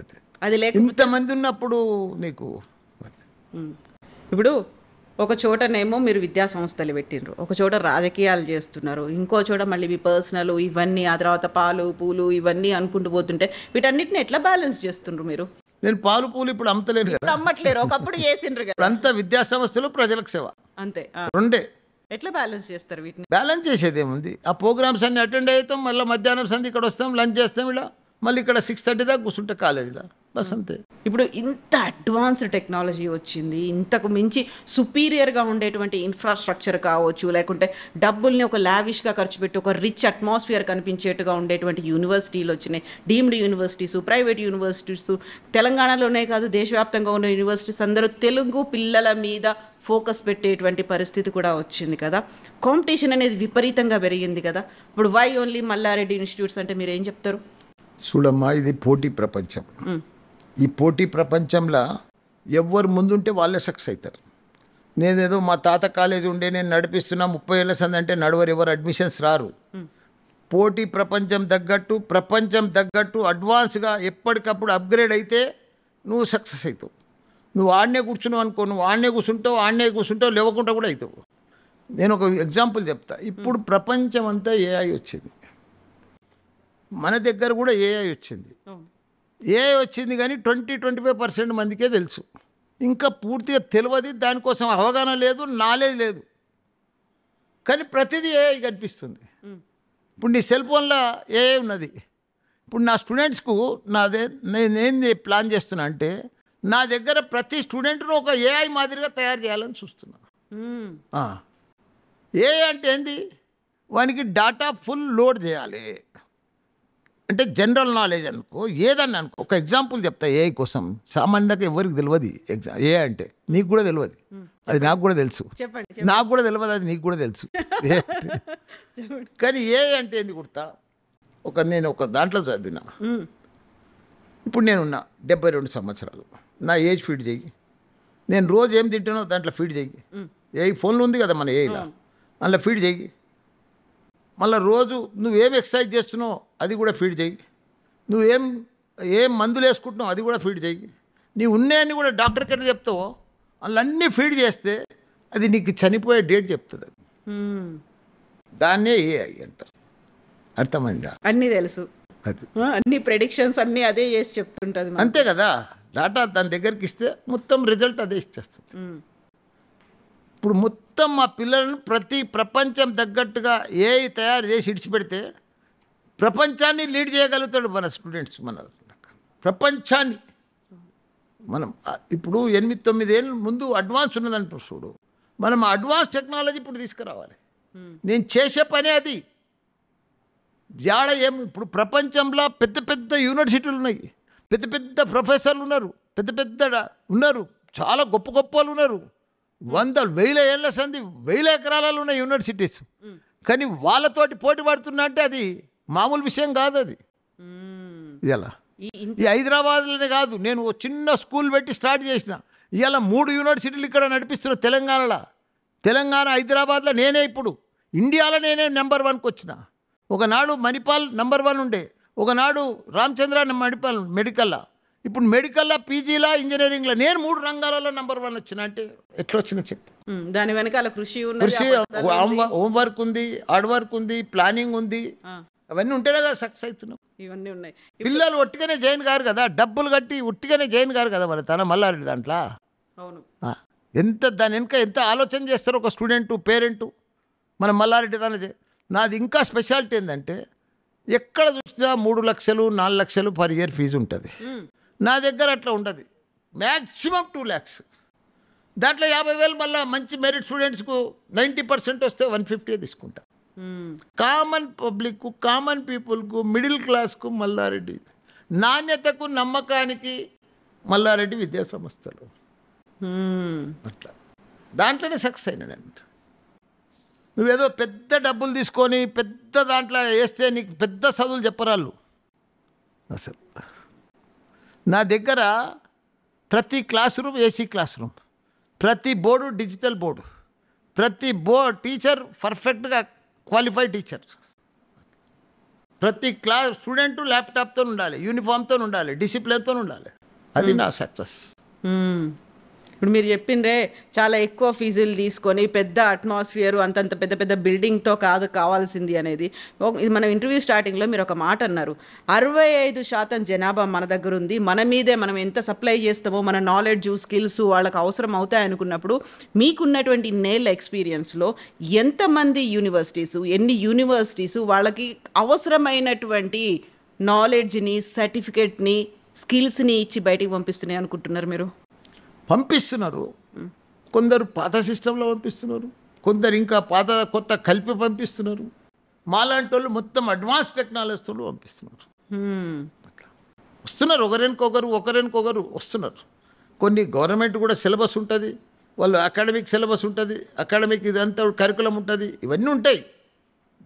Speaker 2: అదే
Speaker 1: అది లేక
Speaker 2: ఇంతమంది ఉన్నప్పుడు నీకు
Speaker 1: ఇప్పుడు ఒక చోటనేమో మీరు విద్యా సంస్థలు పెట్టిండ్రు, ఒక చోట రాజకీయాలు చేస్తున్నారు, ఇంకో చోట మళ్ళీ మీ పర్సనల్ ఇవన్నీ, ఆ తర్వాత పాలు పూలు ఇవన్నీ అనుకుంటూ పోతుంటే వీటన్నిటిని ఎట్లా బ్యాలెన్స్ చేస్తుండ్రు మీరు?
Speaker 2: నేను పాలు పూలు ఇప్పుడు అమ్మతలేను కదా,
Speaker 1: అమ్మట్లేరు, ఒకప్పుడు చేసిండ్రు కదా.
Speaker 2: ఇప్పుడు అంతా విద్యా సంస్థలు, ప్రజలకు సేవ,
Speaker 1: అంతే.
Speaker 2: రెండే.
Speaker 1: ఎట్లా బ్యాలెన్స్ చేస్తారు వీటిని?
Speaker 2: బ్యాలెన్స్ చేసేది ఏముంది, ఆ ప్రోగ్రామ్స్ అన్ని అటెండ్ అవుతాం, మళ్ళీ మధ్యాహ్నం సంధి ఇక్కడ వస్తాం, లంచ్ చేస్తాం, ఇలా మళ్ళీ ఇక్కడ 6:30 దాకా కూర్చుంటే కాలేజీలో, బస్ అంతే.
Speaker 1: ఇప్పుడు ఇంత అడ్వాన్స్డ్ టెక్నాలజీ వచ్చింది, ఇంతకు మించి సుపీరియర్గా ఉండేటువంటి ఇన్ఫ్రాస్ట్రక్చర్ కావచ్చు, లేకుంటే డబ్బుల్ని ఒక లావిష్గా ఖర్చు పెట్టి ఒక రిచ్ అట్మాస్ఫియర్ కనిపించేట్టుగా ఉండేటువంటి యూనివర్సిటీలు వచ్చినాయి. డీమ్డ్ యూనివర్సిటీస్, ప్రైవేట్ యూనివర్సిటీస్, తెలంగాణలోనే కాదు దేశవ్యాప్తంగా ఉన్న యూనివర్సిటీస్ అందరూ తెలుగు పిల్లల మీద ఫోకస్ పెట్టేటువంటి పరిస్థితి కూడా వచ్చింది కదా. కాంపిటీషన్ అనేది విపరీతంగా పెరిగింది కదా. ఇప్పుడు వై ఓన్లీ మల్లారెడ్డి ఇన్స్టిట్యూట్స్ అంటే మీరు ఏం చెప్తారు?
Speaker 2: చూడమ్మా, ఇది పోటీ ప్రపంచం. ఈ పోటీ ప్రపంచంలో ఎవరు ముందుంటే వాళ్ళే సక్సెస్ అవుతారు. నేనేదో మా తాత కాలేజీ ఉండే నేను నడిపిస్తున్నా 30 ఏళ్ళ సంది అంటే నడవరు, ఎవరు అడ్మిషన్స్ రారు. పోటీ ప్రపంచం తగ్గట్టు అడ్వాన్స్గా ఎప్పటికప్పుడు అప్గ్రేడ్ అయితే నువ్వు సక్సెస్ అవుతావు. నువ్వు ఆడనే కూర్చున్నావు అనుకో, నువ్వు ఆడనే కూర్చుంటావు, లేవకుండా కూడా అవుతావు. నేను ఒక ఎగ్జాంపుల్ చెప్తా. ఇప్పుడు ప్రపంచం అంతా ఏఐ వచ్చింది, మన దగ్గర కూడా ఏఐ వచ్చింది. ఏఐ వచ్చింది కానీ 20-25% మందికే తెలుసు, ఇంకా పూర్తిగా తెలియదు, దానికోసం అవగాహన లేదు, నాలెడ్జ్ లేదు. కానీ ప్రతిదీ ఏఐ కనిపిస్తుంది. ఇప్పుడు నీ సెల్ ఫోన్లో ఏఐ ఉన్నది. ఇప్పుడు నా స్టూడెంట్స్కు నేనేంది ప్లాన్ చేస్తున్నా అంటే, నా దగ్గర ప్రతి స్టూడెంట్ను ఒక ఏఐ మాదిరిగా తయారు చేయాలని చూస్తున్నా. ఏఐ అంటే ఏంది, వానికి డాటా ఫుల్ లోడ్ చేయాలి. అంటే జనరల్ నాలెడ్జ్ అనుకో, ఏదన్నా అనుకో. ఒక ఎగ్జాంపుల్ చెప్తా ఏఐ కోసం. సామాన్యంగా ఎవరికి తెలియదు ఏ అంటే, నీకు కూడా తెలియదు, అది నాకు కూడా తెలుసు. నాకు కూడా తెలియదు, అది నీకు కూడా తెలుసు. కానీ ఏ అంటే ఏంది గుర్తా? నేను ఒక దాంట్లో చదివినా. ఇప్పుడు నేనున్నా 72 సంవత్సరాలు, నా ఏజ్ ఫీడ్ చెయ్యి, నేను రోజు ఏం తింటానో దాంట్లో ఫీడ్ చెయ్యి. ఏ ఫోన్లో ఉంది కదా మన ఏఐలో, అందులో ఫీడ్ చెయ్యి. మళ్ళీ రోజు నువ్వేం ఎక్సర్సైజ్ చేస్తున్నావు అది కూడా ఫీడ్ చెయ్యి. ఏం మందులు వేసుకుంటున్నావు అది కూడా ఫీడ్ చెయ్యి. నీ ఉన్నాయని కూడా డాక్టర్కి ఎట్లా చెప్తావో అన్నీ ఫీడ్ చేస్తే అది నీకు చనిపోయే డేట్ చెప్తుంది. అది దాన్నే ఏఐ అంటారు. అర్థమైందా?
Speaker 1: అన్నీ తెలుసు,
Speaker 2: అది
Speaker 1: అన్ని ప్రెడిక్షన్స్ అన్నీ అదే చేసి చెప్తుంటుంది.
Speaker 2: అంతే కదా, డాటా దాని దగ్గరికి ఇస్తే మొత్తం రిజల్ట్ అదే ఇచ్చేస్తుంది. ఇప్పుడు మొత్తం మా పిల్లలను ప్రతి ప్రపంచం తగ్గట్టుగా ఏఐ తయారు చేసి ఇడిచిపెడితే ప్రపంచాన్ని లీడ్ చేయగలుగుతాడు మన స్టూడెంట్స్. మన ప్రపంచాన్ని మనం ఇప్పుడు 8-9 ఏళ్ళ ముందు అడ్వాన్స్ ఉన్నదంటారు చూడు, మనం అడ్వాన్స్ టెక్నాలజీ ఇప్పుడు తీసుకురావాలి. నేను చేసే పనే అది. ఇప్పుడు ప్రపంచంలో పెద్ద పెద్ద యూనివర్సిటీలు ఉన్నాయి, పెద్ద పెద్ద ప్రొఫెసర్లు ఉన్నారు, ఉన్నారు, చాలా గొప్ప గొప్ప వాళ్ళు ఉన్నారు. 100,000 ఏళ్ళ సంది 1000 ఎకరాలలో ఉన్న యూనివర్సిటీస్. కానీ వాళ్ళతోటి పోటీ పడుతున్నా అంటే అది మామూలు విషయం కాదు. అది ఇలా ఈ హైదరాబాద్లోనే కాదు, నేను ఒక చిన్న స్కూల్ పెట్టి స్టార్ట్ చేసిన. ఇవాళ 3 యూనివర్సిటీలు ఇక్కడ నడిపిస్తున్నా తెలంగాణలో. హైదరాబాద్లో నేనే ఇప్పుడు ఇండియాలో నేనే నెంబర్ 1కి వచ్చిన. ఒకనాడు మణిపాల్ నెంబర్ 1 ఉండే, ఒకనాడు రామచంద్ర మణిపాల్ మెడికల్లో, ఇప్పుడు మెడికల్లో, పీజీలో, ఇంజనీరింగ్లో నేను 3 రంగాలలో నెంబర్ 1 వచ్చిన. అంటే ఎట్లా వచ్చినా చెప్పు.
Speaker 1: దాని వెనకాల కృషి,
Speaker 2: హోంవర్క్ ఉంది, హార్డ్ వర్క్ ఉంది, ప్లానింగ్ ఉంది, అవన్నీ ఉంటేనే కదా సక్సెస్ అవుతున్నాం.
Speaker 1: ఇవన్నీ ఉన్నాయి.
Speaker 2: పిల్లలు ఒట్టిగానే జాయిన్ కారు కదా, డబ్బులు కట్టి ఒట్టిగానే జాయిన్ కారు కదా మరి తన మల్లారెడ్డి దాంట్లో.
Speaker 1: అవును,
Speaker 2: దాని వెనుక ఎంత ఆలోచన చేస్తారు ఒక స్టూడెంటు, పేరెంటు. మన మల్లారెడ్డి దాని నాది ఇంకా స్పెషాలిటీ ఏంటంటే, ఎక్కడ చూసినా 3 లక్షలు 4 లక్షలు పర్ ఇయర్ ఫీజు ఉంటుంది. నా దగ్గర అట్లా ఉండదు, మ్యాక్సిమం 2 lakhs. దాంట్లో 50,000 మళ్ళీ మంచి మెరిట్ స్టూడెంట్స్కు 90% వస్తే 150 తీసుకుంటా. కామన్ పబ్లిక్కు, కామన్ పీపుల్కు, మిడిల్ క్లాస్కు మల్లారెడ్డి, నాణ్యతకు నమ్మకానికి మల్లారెడ్డి విద్యా సంస్థలు. అట్లా దాంట్లోనే సక్సెస్ అయినా నేను. నువ్వేదో పెద్ద డబ్బులు తీసుకొని పెద్ద దాంట్లో వేస్తే నీకు పెద్ద చదువులు చెప్పరాళ్ళు. అసలు నా దగ్గర ప్రతి class room AC class room, ప్రతి బోర్డు డిజిటల్ బోర్డు, ప్రతి టీచర్ పర్ఫెక్ట్గా క్వాలిఫైడ్ టీచర్, ప్రతి క్లాస్ స్టూడెంట్ ల్యాప్టాప్తో ఉండాలి, యూనిఫామ్తో ఉండాలి, డిసిప్లిన్తో ఉండాలి. అది నా సక్సెస్.
Speaker 1: ఇప్పుడు మీరు చెప్పిండ్రే చాలా ఎక్కువ ఫీజులు తీసుకొని పెద్ద అట్మాస్ఫియర్ అంతంత పెద్ద పెద్ద బిల్డింగ్తో కావాల్సింది అనేది. ఇది మనం ఇంటర్వ్యూ స్టార్టింగ్లో మీరు ఒక మాట అన్నారు, 65% జనాభా మన దగ్గర ఉంది, మన మీదే మనం ఎంత సప్లై చేస్తామో మన నాలెడ్జ్ స్కిల్స్ వాళ్ళకి అవసరం అవుతాయి అనుకున్నప్పుడు మీకున్నటువంటి నేళ్ళ ఎక్స్పీరియన్స్లో ఎంతమంది యూనివర్సిటీస్, ఎన్ని యూనివర్సిటీస్ వాళ్ళకి అవసరమైనటువంటి నాలెడ్జ్ని, సర్టిఫికేట్ని, స్కిల్స్ని ఇచ్చి బయటికి పంపిస్తున్నాయి అనుకుంటున్నారు మీరు?
Speaker 2: పంపిస్తున్నారు. కొందరు పాత సిస్టంలో పంపిస్తున్నారు, కొందరు ఇంకా పాత కొత్త కలిపి పంపిస్తున్నారు. మాలాంటి వాళ్ళు మొత్తం అడ్వాన్స్ టెక్నాలజీతో పంపిస్తున్నారు. అట్లా వస్తున్నారు, ఒకరికొకరు వస్తున్నారు. కొన్ని గవర్నమెంట్ కూడా సిలబస్ ఉంటుంది, వాళ్ళు అకాడమిక్ సిలబస్ ఉంటుంది, అకాడమిక్ ఇదంతా కరికులం ఉంటుంది, ఇవన్నీ ఉంటాయి.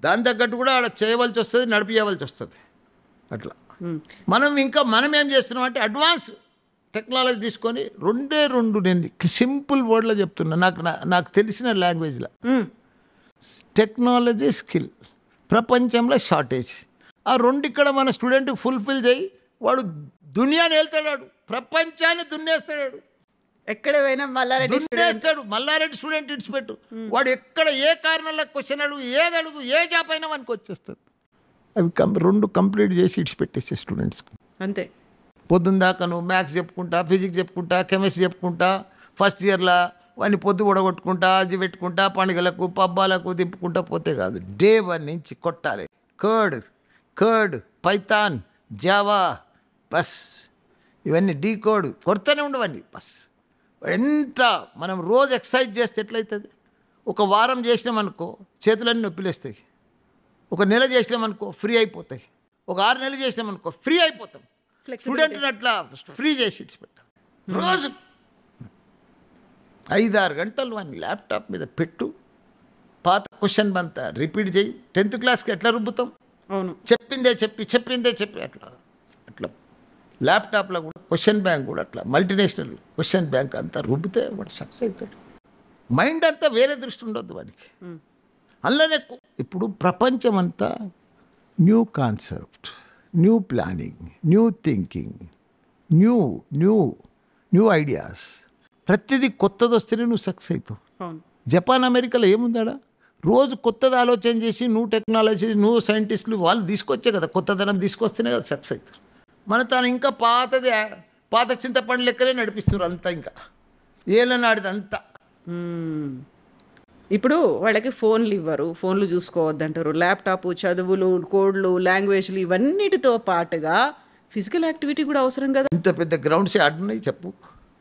Speaker 2: దాని తగ్గట్టు కూడా ఆడ చేయవలసి వస్తుంది, నడిపించవలసి వస్తుంది. అట్లా మనం ఏం చేస్తున్నాం అంటే అడ్వాన్స్ టెక్నాలజీ తీసుకొని రెండు నేను సింపుల్ వర్డ్లో చెప్తున్నా, నాకు తెలిసిన లాంగ్వేజ్లో, టెక్నాలజీ స్కిల్ ప్రపంచంలో షార్టేజ్. ఆ రెండు ఇక్కడ మన స్టూడెంట్కి ఫుల్ఫిల్ చేయి, వాడు దునియాని వెళ్తాడు, ప్రపంచాన్ని దున్నేస్తాడు.
Speaker 1: ఎక్కడ పోయినా
Speaker 2: మల్లారెడ్డి స్టూడెంట్ ఇడిచిపెట్టు, వాడు ఎక్కడ ఏ కారణంలో క్వశ్చన్ అడుగు, ఏది అడుగు, ఏ జాబ్ అయినా మనకు వచ్చేస్తుంది. అవి రెండు కంప్లీట్ చేసి ఇడిచిపెట్టేసే స్టూడెంట్స్కి
Speaker 1: అంతే.
Speaker 2: పొద్దున్న దాకా నువ్వు మ్యాథ్స్ చెప్పుకుంటా, ఫిజిక్స్ చెప్పుకుంటా, కెమిస్ట్రీ చెప్పుకుంటా, ఫస్ట్ ఇయర్లో వాడిని పొద్దు ఉడగొట్టుకుంటా, అది పెట్టుకుంటా, పండుగలకు పబ్బాలకు దింపుకుంటా పోతే కాదు. డే 1 నుంచి కొట్టాలి. కర్డ్, పైథాన్, జావా, బస్ ఇవన్నీ డీకోడ్ కొడుతూనే ఉండవన్నీ. బస్ ఎంత మనం రోజు ఎక్సర్సైజ్ చేస్తే ఎట్లయితుంది? ఒక వారం చేసినామనుకో చేతులన్నీ నొప్పిలేస్తాయి, ఒక నెల చేసినామనుకో ఫ్రీ అయిపోతాయి, ఒక 6 నెలలు చేసినామనుకో ఫ్రీ అయిపోతాం. స్టూడెంట్ని అట్లా ఫ్రీ చేసి ఇచ్చిపెట్టాలి. రోజు 5-6 గంటలు వాడిని ల్యాప్టాప్ మీద పెట్టు, పాత క్వశ్చన్ అంతా రిపీట్ చేయి. 10th క్లాస్కి ఎట్లా రుబ్బుతాం?
Speaker 1: అవును,
Speaker 2: చెప్పిందే చెప్పి అట్లా ల్యాప్టాప్లో కూడా క్వశ్చన్ బ్యాంక్ కూడా అట్లా మల్టీనేషనల్ క్వశ్చన్ బ్యాంక్ అంతా రుబ్బితే వాడు సక్సెస్ అవుతాడు. మైండ్ అంతా వేరే దృష్టి ఉండొద్దు వాడికి. అందులోనే ఇప్పుడు ప్రపంచం అంతా new concept, new planning, new thinking, new ideas, ప్రతిదీ కొత్తది వస్తేనే నువ్వు సక్సెస్ అవుతావు. జపాన్, అమెరికాలో ఏముందాడా? రోజు కొత్తది ఆలోచన చేసి నువ్వు టెక్నాలజీ, నువ్వు సైంటిస్టులు వాళ్ళు తీసుకొచ్చే కదా, కొత్తదనం తీసుకొస్తేనే కదా సక్సెస్ అవుతారు. మన తాను ఇంకా పాత చింతపండు లెక్కనే నడిపిస్తున్నారు అంతా, ఇంకా ఏళ్ళనాడిది అంతా.
Speaker 1: ఇప్పుడు వాళ్ళకి ఫోన్లు ఇవ్వరు, ఫోన్లు చూసుకోవద్దంటారు, ల్యాప్టాప్, చదువులు, కోడ్లు, లాంగ్వేజ్లు ఇవన్నిటితో పాటుగా ఫిజికల్ యాక్టివిటీ కూడా అవసరం కదా.
Speaker 2: ఇంత పెద్ద గ్రౌండ్స్ ఆడున్నాయి చెప్పు,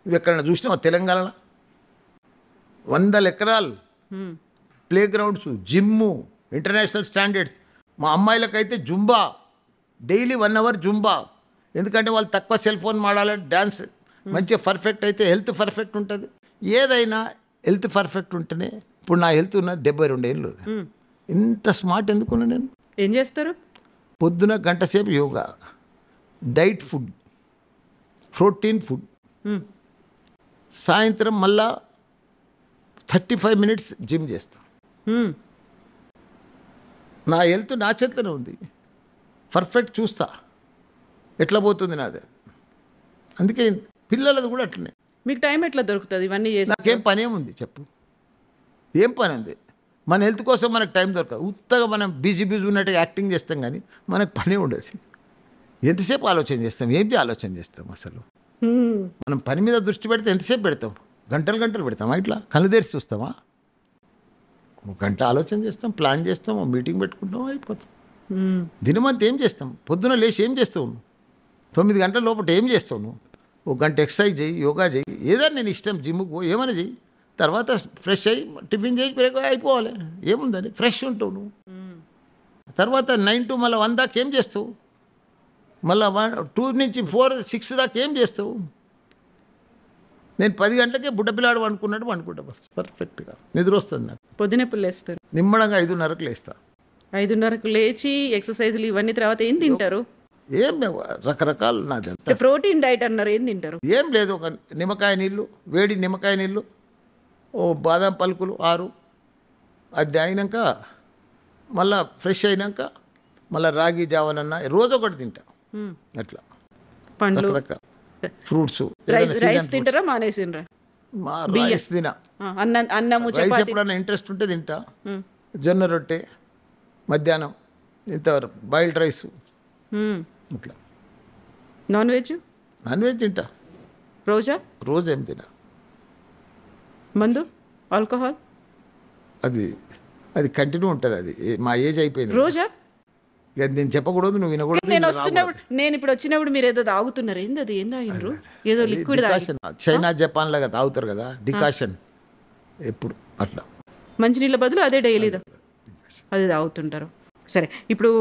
Speaker 2: ఇవి ఎక్కడైనా చూసినావా? తెలంగాణలో 100 ఎకరాలు play grounds, gym, international standards. మా అమ్మాయిలకైతే జుంబా, డైలీ 1 hour జుంబా. ఎందుకంటే వాళ్ళు తక్కువ సెల్ ఫోన్ వాడాలి, డ్యాన్స్ మంచిగా పర్ఫెక్ట్ అయితే హెల్త్ పర్ఫెక్ట్ ఉంటుంది. ఏదైనా హెల్త్ పర్ఫెక్ట్ ఉంటేనే. ఇప్పుడు నా హెల్త్ ఉన్న 72 ఏళ్ళు. ఇంత స్మార్ట్ ఎందుకున్నా నేను?
Speaker 1: ఏం చేస్తారు?
Speaker 2: పొద్దున గంట సేపు yoga, diet food, protein food, సాయంత్రం మళ్ళా 35 minutes జిమ్ చేస్తాను. నా హెల్త్ నా చేతిలోనే ఉంది, పర్ఫెక్ట్ చూస్తా ఎట్లా పోతుంది నాదే. అందుకే పిల్లలది కూడా అట్లనే.
Speaker 1: మీకు టైం ఎట్లా దొరుకుతుంది ఇవన్నీ చేసి?
Speaker 2: నాకేం పని ఏముంది చెప్పు, ఏం పని ఉంది? మన హెల్త్ కోసం మనకు టైం దొరకదు. ఉత్తగా మనం బిజీ ఉన్నట్టుగా యాక్టింగ్ చేస్తాం, కానీ మనకు పని ఉండదు. ఎంతసేపు ఆలోచన చేస్తాం? ఏం ఆలోచన చేస్తాం అసలు? మనం పని మీద దృష్టి పెడితే ఎంతసేపు పెడతాం? గంటలు పెడతామా? ఇట్లా కళ్ళు తెరిచి చూస్తామా? 1 గంట ఆలోచన చేస్తాం, ప్లాన్ చేస్తాం, మీటింగ్ పెట్టుకుంటాం, అయిపోతాం. దినమంతా ఏం చేస్తాం? పొద్దున లేచి ఏం చేస్తావు నువ్వు? 9 గంటల లోపల ఏం చేస్తావు నువ్వు? 1 గంట ఎక్సర్సైజ్ చేయి, యోగా చేయి, ఏదైనా నేను ఇష్టం, జిమ్కి పో, ఏమైనా చెయ్యి. తర్వాత ఫ్రెష్ అయ్యి టిఫిన్ చేసి బ్రేక్ అయిపోవాలి. ఏముందని ఫ్రెష్ ఉంటావు నువ్వు. తర్వాత 9 to మళ్ళీ 1 దాకా ఏం చేస్తావు? మళ్ళీ 2 నుంచి 4 6 దాకా ఏం చేస్తావు? నేను 10 గంటలకే బుడ్డపిల్లాడు అనుకుంటా బస్ పర్ఫెక్ట్గా నిద్ర వస్తుంది నాకు.
Speaker 1: పొద్దునెప్పుడు లేస్తారు?
Speaker 2: నిమ్మడంగా 5:30కు లేస్తా.
Speaker 1: 5:30కు లేచి ఎక్సర్సైజులు ఇవన్నీ తర్వాత ఏం తింటారు?
Speaker 2: ఏం లేవు, రకరకాలు నాదంతా.
Speaker 1: ప్రోటీన్ డైట్ అన్నారు, ఏం తింటారు?
Speaker 2: ఏం లేదు, ఒక నిమ్మకాయ నీళ్ళు, వేడి నిమ్మకాయ నీళ్ళు, ఓ బాదం పలుకులు 6, అది అయినాక మళ్ళా ఫ్రెష్ అయినాక మళ్ళీ రాగి జావనన్నా రోజు ఒకటి తింటా. అట్లా
Speaker 1: పండ్లు,
Speaker 2: రకరకాల ఫ్రూట్స్.
Speaker 1: రైస్ తింటారా మానేసిండ్రా?
Speaker 2: రైస్ తినా,
Speaker 1: అన్నము
Speaker 2: రైస్
Speaker 1: చపాతీ.
Speaker 2: ఎప్పుడన్నా ఇంట్రెస్ట్ ఉంటే తింటా. జొన్న రొట్టె మధ్యాహ్నం ఇంతవరకు, బాయిల్డ్ రైస్ ఇట్లా.
Speaker 1: Non veg?
Speaker 2: నాన్ వెజ్ తింటా.
Speaker 1: రోజు
Speaker 2: ఏం తినా.
Speaker 1: మందు, ఆల్కహాల్
Speaker 2: అది కంటిన్యూ ఉంటుంది. అది మా ఏజ్ అయిపోయింది.
Speaker 1: రోజా?
Speaker 2: ఇక నేను చెప్పకూడదు, నువ్వు వినకూడదు.
Speaker 1: నేను ఇప్పుడు వచ్చినప్పుడు మీరు ఏదో తాగుతున్నారు, ఏంది అది? ఏం తాగినరు? ఏదో లిక్విడ్
Speaker 2: చైనా జపాన్ లాగా తాగుతారు కదా డికాషన్, ఎప్పుడు అట్లా
Speaker 1: మంచినీళ్ళ బదులు అదే డైలీ అది తాగుతుంటారు. సరే, ఇప్పుడు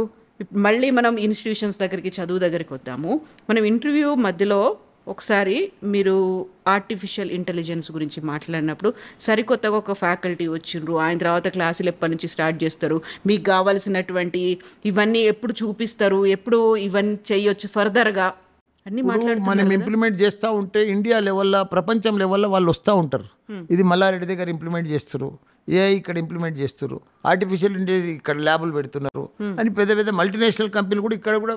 Speaker 1: మళ్ళీ మనం ఇన్స్టిట్యూషన్స్ దగ్గరికి, చదువు దగ్గరికి వద్దాము. మనం ఇంటర్వ్యూ మధ్యలో ఒకసారి మీరు ఆర్టిఫిషియల్ ఇంటెలిజెన్స్ గురించి మాట్లాడినప్పుడు సరికొత్తగా ఒక ఫ్యాకల్టీ వచ్చిండ్రు, ఆయన తర్వాత క్లాసులు ఎప్పటి నుంచి స్టార్ట్ చేస్తారు, మీకు కావాల్సినటువంటి ఇవన్నీ ఎప్పుడు చూపిస్తారు, ఎప్పుడు ఇవన్నీ చేయొచ్చు ఫర్దర్గా అన్ని
Speaker 2: మనం ఇంప్లిమెంట్ చేస్తూ ఉంటే ఇండియా లెవెల్లో, ప్రపంచం లెవెల్లో వాళ్ళు వస్తూ ఉంటారు. ఇది మల్లారెడ్డి దగ్గర ఇంప్లిమెంట్ చేస్తారు, ఏఐ ఇక్కడ ఇంప్లిమెంట్ చేస్తారు, ఆర్టిఫిషియల్ ఇంటెలిజెన్స్ ఇక్కడ ల్యాబులు పెడుతున్నారు అని పెద్ద పెద్ద మల్టీనేషనల్ కంపెనీలు కూడా ఇక్కడ కూడా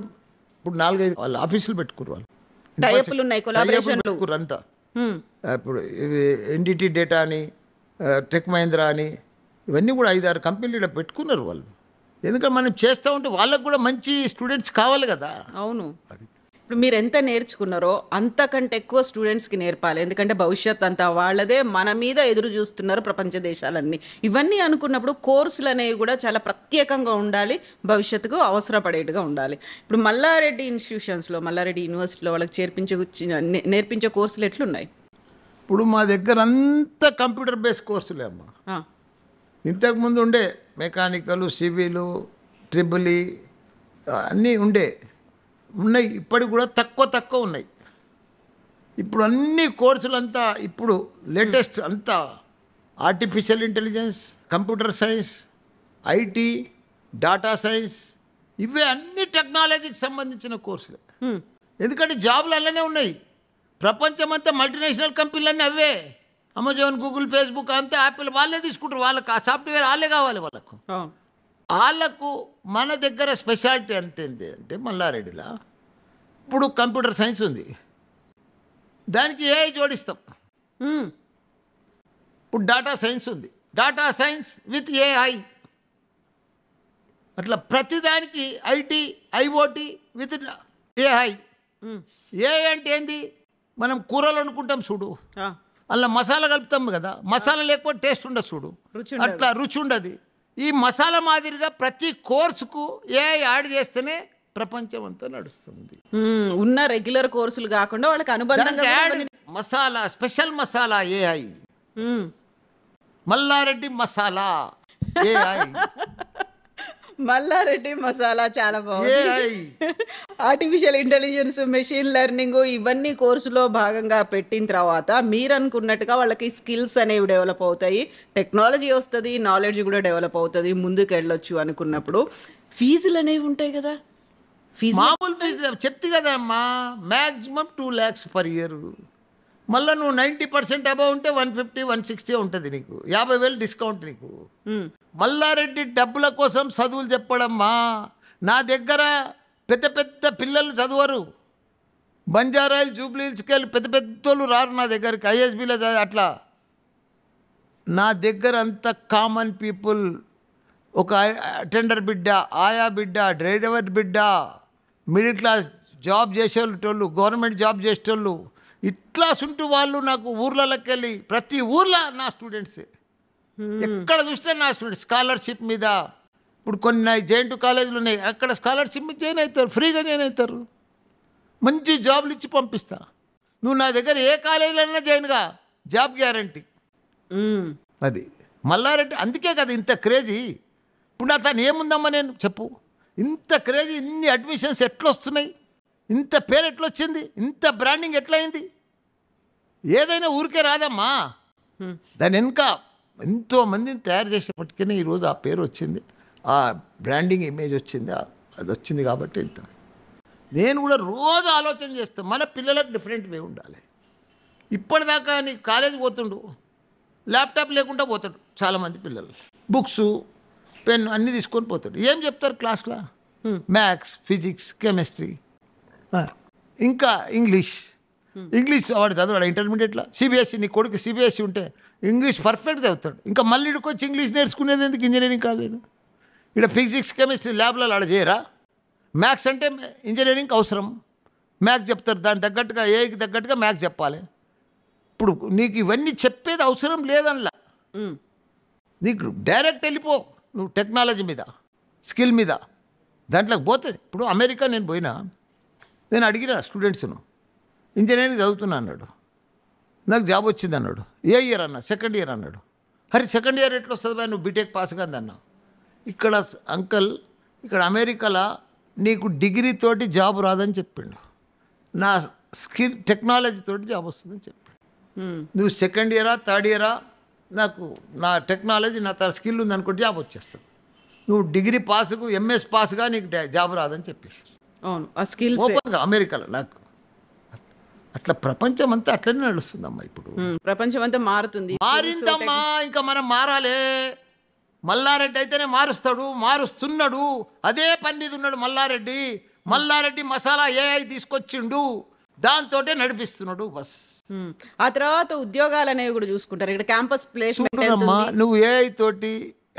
Speaker 2: ఇప్పుడు 4-5 వాళ్ళ ఆఫీసులు పెట్టుకున్నారు. వాళ్ళు
Speaker 1: టైపులు ఉన్నాయి, కొలాబరేషన్లు
Speaker 2: అంతా. ఇప్పుడు ఇది ఎన్డిటి డేటా అని, టెక్ మహీంద్రా అని, ఇవన్నీ కూడా 5-6 కంపెనీలు ఇక్కడ పెట్టుకున్నారు వాళ్ళు. ఎందుకంటే మనం చేస్తూ ఉంటే వాళ్ళకు కూడా మంచి స్టూడెంట్స్ కావాలి కదా.
Speaker 1: అవును. ఇప్పుడు మీరు ఎంత నేర్చుకున్నారో అంతకంటే ఎక్కువ స్టూడెంట్స్కి నేర్పాలి, ఎందుకంటే భవిష్యత్ అంతా వాళ్ళదే, మన మీద ఎదురు చూస్తున్నారు ప్రపంచ దేశాలన్నీ. ఇవన్నీ అనుకున్నప్పుడు కోర్సులు అనేవి కూడా చాలా ప్రత్యేకంగా ఉండాలి, భవిష్యత్తుకు అవసరపడేట్టుగా ఉండాలి. ఇప్పుడు మల్లారెడ్డి ఇన్స్టిట్యూషన్స్లో, మల్లారెడ్డి యూనివర్సిటీలో వాళ్ళకి నేర్పించే కోర్సులు ఎట్లున్నాయి?
Speaker 2: ఇప్పుడు మా దగ్గర అంతా కంప్యూటర్ బేస్డ్ కోర్సులే అమ్మా. ఇంతకుముందు ఉండే మెకానికల్, సివిలు, ట్రిబుల్ అన్నీ ఉన్నాయి, ఇప్పటికి కూడా తక్కువ ఉన్నాయి. ఇప్పుడు అన్ని కోర్సులంతా ఇప్పుడు లేటెస్ట్ అంతా artificial intelligence, computer science, IT, data science, ఇవే అన్ని టెక్నాలజీకి సంబంధించిన కోర్సులే. ఎందుకంటే జాబ్లు అలానే ఉన్నాయి. ప్రపంచం అంతా మల్టీనేషనల్ కంపెనీలన్నీ అవే, అమెజాన్, గూగుల్, ఫేస్బుక్ అంతా, యాపిల్ వాళ్ళే తీసుకుంటారు. వాళ్ళకి ఆ సాఫ్ట్వేర్ వాళ్ళే కావాలి. వాళ్ళకు మన దగ్గర స్పెషాలిటీ అంటే మల్లారెడ్డిలో ఇప్పుడు కంప్యూటర్ సైన్స్ ఉంది, దానికి ఏఐ జోడిస్తాం. ఇప్పుడు డాటా సైన్స్ ఉంది, డాటా సైన్స్ విత్ ఏఐ, అట్లా ప్రతిదానికి IT, IoT with AI. AI అంటే ఏంది? మనం కూరలు అనుకుంటాం చూడు, అలా మసాలా కలుపుతాం కదా, మసాలా లేకపోతే టేస్ట్ ఉండదు చూడు, అట్లా రుచి ఉండదు. ఈ మసాలా మాదిరిగా ప్రతి కోర్సుకు ఏఐ యాడ్ చేస్తేనే ప్రపంచం అంతా నడుస్తుంది.
Speaker 1: ఉన్న రెగ్యులర్ కోర్సులు కాకుండా వాళ్ళకి అనుబంధంగా
Speaker 2: masala, special masala AI, Malla Reddy masala AI.
Speaker 1: Malla Reddy masala చాలా బాగుంది. ఆర్టిఫిషియల్ ఇంటెలిజెన్స్, మెషిన్ లెర్నింగ్ ఇవన్నీ కోర్సులో భాగంగా పెట్టిన తర్వాత మీరు అనుకున్నట్టుగా వాళ్ళకి స్కిల్స్ అనేవి డెవలప్ అవుతాయి, టెక్నాలజీ వస్తుంది, నాలెడ్జ్ కూడా డెవలప్ అవుతుంది, ముందుకు వెళ్ళొచ్చు అనుకున్నప్పుడు ఫీజులు అనేవి ఉంటాయి కదా.
Speaker 2: మామూలు ఫీజు చెప్తే కదమ్మా, మ్యాక్సిమం 2 lakhs per year. మళ్ళీ నువ్వు 90% అబౌవ్ ఉంటే 150-160 ఉంటుంది నీకు, 50,000 డిస్కౌంట్ నీకు. మల్లారెడ్డి డబ్బుల కోసం చదువులు చెప్పడమ్మా. నా దగ్గర పెద్ద పిల్లలు చదవరు, బంజారాయిల్, జూబ్లీహిల్స్కి వెళ్ళి పెద్దోళ్ళు రారు నా దగ్గరికి, ఐఎస్బీలో అట్లా. నా దగ్గర అంత కామన్ పీపుల్, ఒక అటెండర్ బిడ్డ, ఆయా బిడ్డ, డ్రైవర్ బిడ్డ, మిడిల్ క్లాస్ జాబ్ చేసేటోళ్ళు, గవర్నమెంట్ జాబ్ చేసేటోళ్ళు, ఇట్లా ఉంటూ వాళ్ళు నాకు ఊర్లలోకి వెళ్ళి, ప్రతి ఊర్లో నా స్టూడెంట్సే, ఎక్కడ చూసినా నా స్టూడెంట్స్. స్కాలర్షిప్ మీద ఇప్పుడు కొన్ని జేఎన్‌టీయూ కాలేజీలు ఉన్నాయి, అక్కడ స్కాలర్షిప్ మీద జాయిన్ అవుతారు, ఫ్రీగా జాయిన్ అవుతారు, మంచి జాబ్లు ఇచ్చి పంపిస్తా. నువ్వు నా దగ్గర ఏ కాలేజీలో జాయిన్గా, జాబ్ గ్యారంటీ. అది మల్లారెడ్డి, అందుకే కదా ఇంత క్రేజీ. ఇప్పుడు అతను ఏముందమ్మా, నేను చెప్పు, ఇంత క్రేజీ, ఇన్ని అడ్మిషన్స్ ఎట్లా వస్తున్నాయి, ఇంత పేరు ఎట్లా వచ్చింది, ఇంత బ్రాండింగ్ ఎట్లా అయింది? ఏదైనా ఊరికే రాదమ్మా. దాని వెనుక ఎంతో మందిని తయారు చేసేప్పటికీ ఈరోజు ఆ పేరు వచ్చింది, ఆ బ్రాండింగ్ ఇమేజ్ వచ్చింది, అది వచ్చింది. కాబట్టి ఇంత నేను కూడా రోజు ఆలోచన చేస్తాను, మన పిల్లలకు డిఫరెంట్ వే ఉండాలి. ఇప్పటిదాకా నీకు కాలేజ్ పోతుండు, ల్యాప్టాప్ లేకుండా పోతాడు చాలామంది పిల్లలు, బుక్స్ పెన్ అన్నీ తీసుకొని పోతాడు. ఏం చెప్తారు క్లాస్లో? మ్యాథ్స్, ఫిజిక్స్, కెమిస్ట్రీ, ఇంకా ఇంగ్లీష్ వాడు చదవాడు ఇంటర్మీడియట్లో. సిబిఎస్ఈ, నీ కొడుకు సిబిఎస్ఈ ఉంటే ఇంగ్లీష్ పర్ఫెక్ట్ చదువుతాడు. ఇంకా మళ్ళీ ఇక్కడికి వచ్చి ఇంగ్లీష్ నేర్చుకునేది ఎందుకు? ఇంజనీరింగ్ కాలేజ్ ఇక్కడ ఫిజిక్స్, కెమిస్ట్రీ ల్యాబ్లలో ఆడ చేయరా? మ్యాథ్స్ అంటే ఇంజనీరింగ్కి అవసరం, మ్యాథ్స్ చెప్తారు, దానికి తగ్గట్టుగా ఏకి తగ్గట్టుగా మ్యాథ్స్ చెప్పాలి. ఇప్పుడు నీకు ఇవన్నీ చెప్పేది అవసరం లేదనలా, నీకు డైరెక్ట్ వెళ్ళిపో నువ్వు టెక్నాలజీ మీద, స్కిల్ మీద, దాంట్లోకి పోతే. ఇప్పుడు అమెరికా నేను పోయినా, నేను అడిగిన స్టూడెంట్స్ను, ఇంజనీరింగ్ చదువుతున్నా అన్నాడు, నాకు జాబ్ వచ్చింది అన్నాడు. ఏ ఇయర్ అన్నా? సెకండ్ ఇయర్ అన్నాడు. అరే సెకండ్ ఇయర్ ఎట్లా వస్తుంది బాయ్, నువ్వు బీటెక్ పాస్ కాదు అన్నా. ఇక్కడ అంకల్, ఇక్కడ అమెరికాలో నీకు డిగ్రీతోటి జాబ్ రాదని చెప్పిండు, నా స్కిల్ టెక్నాలజీతోటి జాబ్ వస్తుందని చెప్పాడు. నువ్వు సెకండ్ ఇయరా థర్డ్ ఇయరా, నాకు నా టెక్నాలజీ నా స్కిల్ ఉంది అనుకుంటే జాబ్ వచ్చేస్తుంది. నువ్వు డిగ్రీ పాస్కు ఎంఎస్ పాస్గా నీకు జాబ్ రాదని చెప్పేసి.
Speaker 1: అవును, ఆ స్కిల్స్
Speaker 2: ఓపెన్గా అమెరికాలో. నాకు అట్లా ప్రపంచం అంతా అట్లనే నడుస్తుందమ్మా. ఇప్పుడు
Speaker 1: ప్రపంచం అంతా మారుతుంది,
Speaker 2: మారిందమ్మా. ఇంకా మనం మారాలి. మల్లారెడ్డి అయితేనే మారుస్తున్నాడు, అదే పని మీద ఉన్నాడు మల్లారెడ్డి మసాలా ఏఐ తీసుకొచ్చిండు, దాంతోటే నడిపిస్తున్నాడు బస్.
Speaker 1: ఆ తర్వాత ఉద్యోగాలు అనేవి కూడా చూసుకుంటారు. ఇక్కడ క్యాంపస్ ప్లేస్మెంట్.
Speaker 2: నువ్వు ఏఐ తోటి,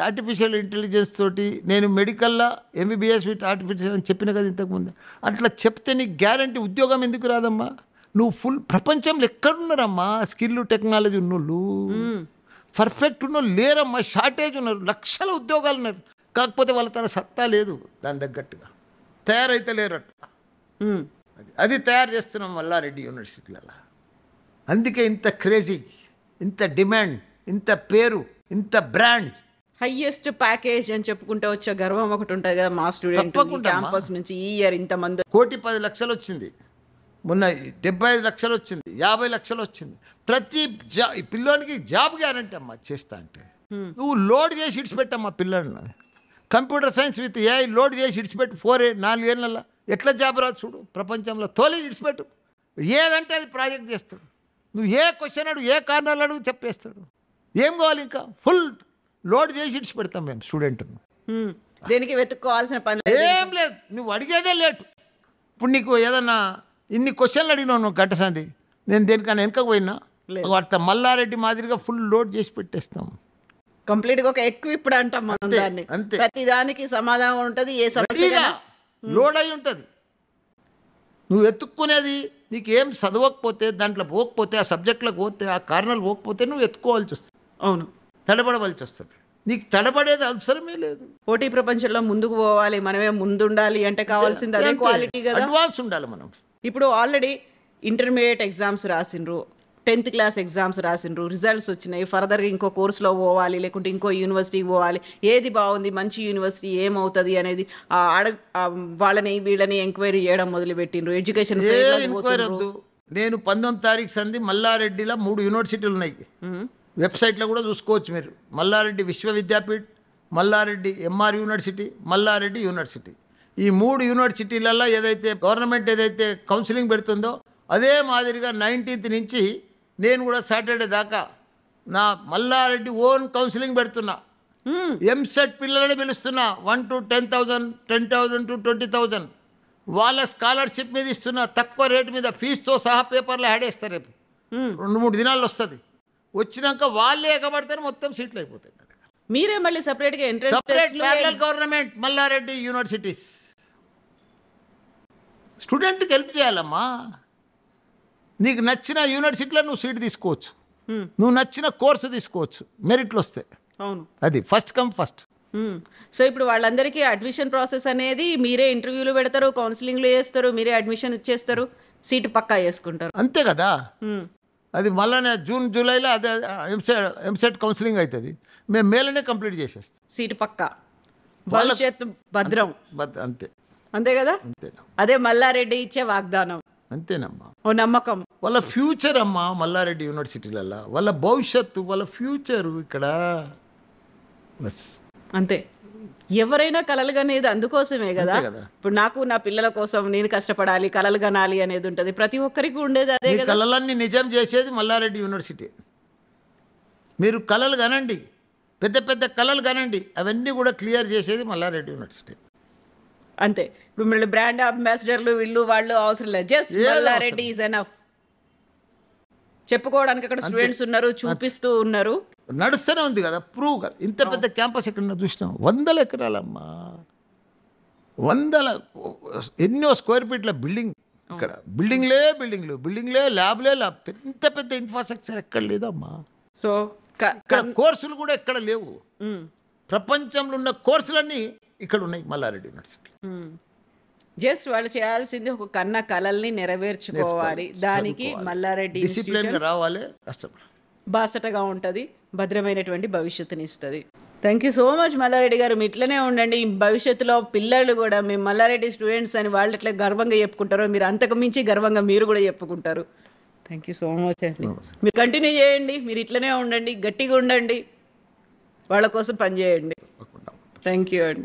Speaker 2: ఆర్టిఫిషియల్ ఇంటెలిజెన్స్ తోటి, నేను మెడికల్లో ఎంబీబీఎస్ విత్ ఆర్టిఫిషియల్ అని చెప్పిన కదా ఇంతకుముందు. అట్లా చెప్తే నీకు గ్యారంటీ ఉద్యోగం ఎందుకు రాదమ్మా? నువ్వు ఫుల్ ప్రపంచంలో ఎక్కడున్నారమ్మా స్కిల్ టెక్నాలజీ ఉన్నోళ్ళు, పర్ఫెక్ట్ ఉన్నోళ్ళు లేరమ్మా, షార్టేజ్ ఉన్నారు, లక్షల ఉద్యోగాలు ఉన్నారు. కాకపోతే వాళ్ళ తన సత్తా లేదు, దాని తగ్గట్టుగా తయారైతే లేరు. అట్లా అది తయారు చేస్తున్నాం మల్లారెడ్డి యూనివర్సిటీలలో. అందుకే ఇంత క్రేజీ, ఇంత డిమాండ్, ఇంత పేరు, ఇంత బ్రాండ్.
Speaker 1: హైయెస్ట్ ప్యాకేజ్ అని చెప్పుకుంటే వచ్చే గర్వం ఒకటి ఉంటుంది కదా మా స్టూడెంట్ క్యాంపస్ నుంచి ఈ ఇయర్ ఇంతమంది.
Speaker 2: 1,10,00,000 వచ్చింది మొన్న, 75 లక్షలు వచ్చింది, 50 లక్షలు వచ్చింది. ప్రతి పిల్లోనికి జాబ్ గ్యారంటీ అమ్మా చేస్తా అంటే. నువ్వు లోడ్ చేసి ఇడిచిపెట్టమ్మా పిల్లల్ని, computer science with AI load చేసి ఇడిచిపెట్టు. 4 ఏళ్ళల్లో ఎట్లా జాబ్ రాదు చూడు ప్రపంచంలో. తోలి ఇడిచిపెట్టు, ఏదంటే అది ప్రాజెక్ట్ చేస్తాడు. నువ్వు ఏ క్వశ్చన్ అడుగు, ఏ కారణాలు అడుగు చెప్పేస్తాడు. ఏం కావాలి ఇంకా? ఫుల్ లోడ్ చేసి ఇడిచి పెడతాం మేము స్టూడెంట్ను.
Speaker 1: దేనికి వెతుక్కోవాల్సిన పని
Speaker 2: ఏం లేదు, నువ్వు అడిగేదే లేటు. ఇప్పుడు నీకు ఏదన్నా ఇన్ని క్వశ్చన్లు అడిగినావు నువ్వు గంటసాంది, నేను దేనికన్నా వెనక పోయినా అట్లా మల్లారెడ్డి మాదిరిగా ఫుల్ లోడ్ చేసి పెట్టేస్తాం.
Speaker 1: కంప్లీట్గా ఒక ఎక్కువ ఇప్పుడు అంటాం మనం దాన్ని.
Speaker 2: అంతే,
Speaker 1: ప్రతి దానికి సమాధానం ఉంటుంది, ఏ సమస్య
Speaker 2: లోడ్ అయి ఉంటుంది. నువ్వు ఎత్తుక్కునేది నీకు ఏం చదవకపోతే, దాంట్లో పోకపోతే, ఆ సబ్జెక్టులకు పోతే, ఆ కారణాలు పోకపోతే నువ్వు ఎత్తుకోవాల్సి వస్తుంది.
Speaker 1: అవును,
Speaker 2: తడబడవలసి వస్తుంది. నీకు తడబడేది అవసరమే లేదు.
Speaker 1: పోటీ ప్రపంచంలో ముందుకు పోవాలి, మనమే ముందుండాలి అంటే కావాల్సింది అదే క్వాలిటీ కదా,
Speaker 2: అడ్వాన్స్ ఉండాలి మనం.
Speaker 1: ఇప్పుడు ఆల్రెడీ ఇంటర్మీడియట్ ఎగ్జామ్స్ రాసిండ్రు, 10th క్లాస్ ఎగ్జామ్స్ రాసిండ్రు, రిజల్ట్స్ వచ్చినాయి, ఫర్దర్గా ఇంకో కోర్సులో పోవాలి, లేకుంటే ఇంకో యూనివర్సిటీకి పోవాలి, ఏది బాగుంది, మంచి యూనివర్సిటీ ఏమవుతుంది అనేది వాళ్ళని వీళ్ళని ఎంక్వైరీ చేయడం మొదలుపెట్టిండ్రు. ఎడ్యుకేషన్
Speaker 2: నేను 19వ తారీఖు సంది మల్లారెడ్డిలో 3 యూనివర్సిటీలు ఉన్నాయి, వెబ్సైట్లో కూడా చూసుకోవచ్చు మీరు. Malla Reddy Vishwavidyapeeth, Malla Reddy MR university, Malla Reddy university. ఈ 3 యూనివర్సిటీలలో ఏదైతే గవర్నమెంట్ ఏదైతే కౌన్సిలింగ్ పెడుతుందో అదే మాదిరిగా 19th నుంచి నేను కూడా సాటర్డే దాకా నా మల్లారెడ్డి ఓన్ కౌన్సిలింగ్ పెడుతున్నా. ఎంసెట్ పిల్లలని పిలుస్తున్నా, 1 to 10,000, 10,000 to 20,000 వాళ్ళ స్కాలర్షిప్ మీద ఇస్తున్నా, తక్కువ రేటు మీద, ఫీజుతో సహా పేపర్లో ఆడేస్తారు. రేపు 2-3 దినాలు వస్తుంది. వచ్చినాక వాళ్ళే ఎగబడతారు, మొత్తం సీట్లు అయిపోతాయి.
Speaker 1: మీరే మళ్ళీ సపరేట్గా
Speaker 2: separate parallel government Malla Reddy universities. స్టూడెంట్కి హెల్ప్ చేయాలమ్మా. నీకు నచ్చిన యూనివర్సిటీలో నువ్వు సీట్ తీసుకోవచ్చు, నువ్వు నచ్చిన కోర్సు తీసుకోవచ్చు, మెరిట్లు వస్తే.
Speaker 1: అవును,
Speaker 2: అది ఫస్ట్ కమ్ ఫస్ట్.
Speaker 1: సో ఇప్పుడు వాళ్ళందరికీ అడ్మిషన్ ప్రాసెస్ అనేది మీరే ఇంటర్వ్యూలు పెడతారు, కౌన్సిలింగ్లు చేస్తారు, మీరే అడ్మిషన్ ఇచ్చేస్తారు, సీటు పక్కా చేసుకుంటారు,
Speaker 2: అంతే కదా. అది మళ్ళీ జూన్ జూలైలో అదే ఎంసెట్ కౌన్సిలింగ్ అవుతుంది, మేము మేలోనే కంప్లీట్ చేసేస్తాం.
Speaker 1: సీటు పక్కా. భవిష్యత్తు భద్రం.
Speaker 2: అంతే
Speaker 1: అంతే కదా.
Speaker 2: అంతేనా
Speaker 1: అదే మల్లారెడ్డి ఇచ్చే వాగ్దానం,
Speaker 2: అంతేనమ్మా.
Speaker 1: ఓ నమ్మకం.
Speaker 2: వాళ్ళ ఫ్యూచర్ అమ్మా మల్లారెడ్డి యూనివర్సిటీలలో, వాళ్ళ భవిష్యత్తు, వాళ్ళ ఫ్యూచరు ఇక్కడ బస్.
Speaker 1: అంతే. ఎవరైనా కలలు కనేది అందుకోసమే కదా.
Speaker 2: అంతే కదా.
Speaker 1: ఇప్పుడు నాకు నా పిల్లల కోసం నేను కష్టపడాలి, కలలు కనాలి అనేది ఉంటుంది. ప్రతి ఒక్కరికి ఉండేది అదే
Speaker 2: మీ
Speaker 1: కదా.
Speaker 2: కళలన్నీ నిజం చేసేది మల్లారెడ్డి యూనివర్సిటీ. మీరు కళలు కనండి, పెద్ద పెద్ద కళలు కనండి, అవన్నీ కూడా క్లియర్ చేసేది మల్లారెడ్డి యూనివర్సిటీ.
Speaker 1: అంతే. ఇప్పుడు మళ్ళీ బ్రాండ్ అంబాసిడర్లు వీళ్ళు వాళ్ళు అవసరం లేదు. జస్ట్
Speaker 2: ఏదో
Speaker 1: మల్లారెడ్డి ఈజ్ ఎనఫ్. చెప్పుకోవడానికి అక్కడ స్టూడెంట్స్ ఉన్నారు, చూపిస్తూ ఉన్నారు.
Speaker 2: నడుస్తూనే ఉంది కదా, ప్రూవ్ కదా. ఇంత పెద్ద క్యాంపస్ ఎక్కడ చూసినాం, 100 ఎకరాలమ్మా, 100 ఎన్నో స్క్వేర్ ఫీట్ల బిల్డింగ్. ఇక్కడ బిల్డింగ్లే ల్యాబ్లే ల్యాబ్, పెద్ద పెద్ద ఇన్ఫ్రాస్ట్రక్చర్ ఎక్కడ లేదమ్మా.
Speaker 1: సో
Speaker 2: ఇక్కడ కోర్సులు కూడా ఎక్కడ లేవు. ప్రపంచంలో ఉన్న కోర్సులన్నీ ఇక్కడ ఉన్నాయి మల్లారెడ్డి యూనివర్సిటీ.
Speaker 1: జస్ట్ వాళ్ళు చేయాల్సింది ఒక కన్న కలల్ని నెరవేర్చుకోవాలి. దానికి మల్లారెడ్డి
Speaker 2: డిసిప్లిన్ రావాలి, కష్టపడాలి,
Speaker 1: బాసటగా ఉంటుంది, భద్రమైనటువంటి భవిష్యత్తుని ఇస్తుంది. Thank you so much Malla Reddy garu. మీ ఇట్లనే ఉండండి. ఈ భవిష్యత్తులో పిల్లలు కూడా మేము మల్లారెడ్డి స్టూడెంట్స్ అని వాళ్ళు ఎట్లా గర్వంగా చెప్పుకుంటారో మీరు అంతకు మించి గర్వంగా మీరు కూడా చెప్పుకుంటారు. థ్యాంక్ యూ సో మచ్ అండి. మీరు కంటిన్యూ చేయండి, మీరు ఇట్లనే ఉండండి, గట్టిగా ఉండండి, వాళ్ళ కోసం పనిచేయండి. థ్యాంక్ యూ అండి.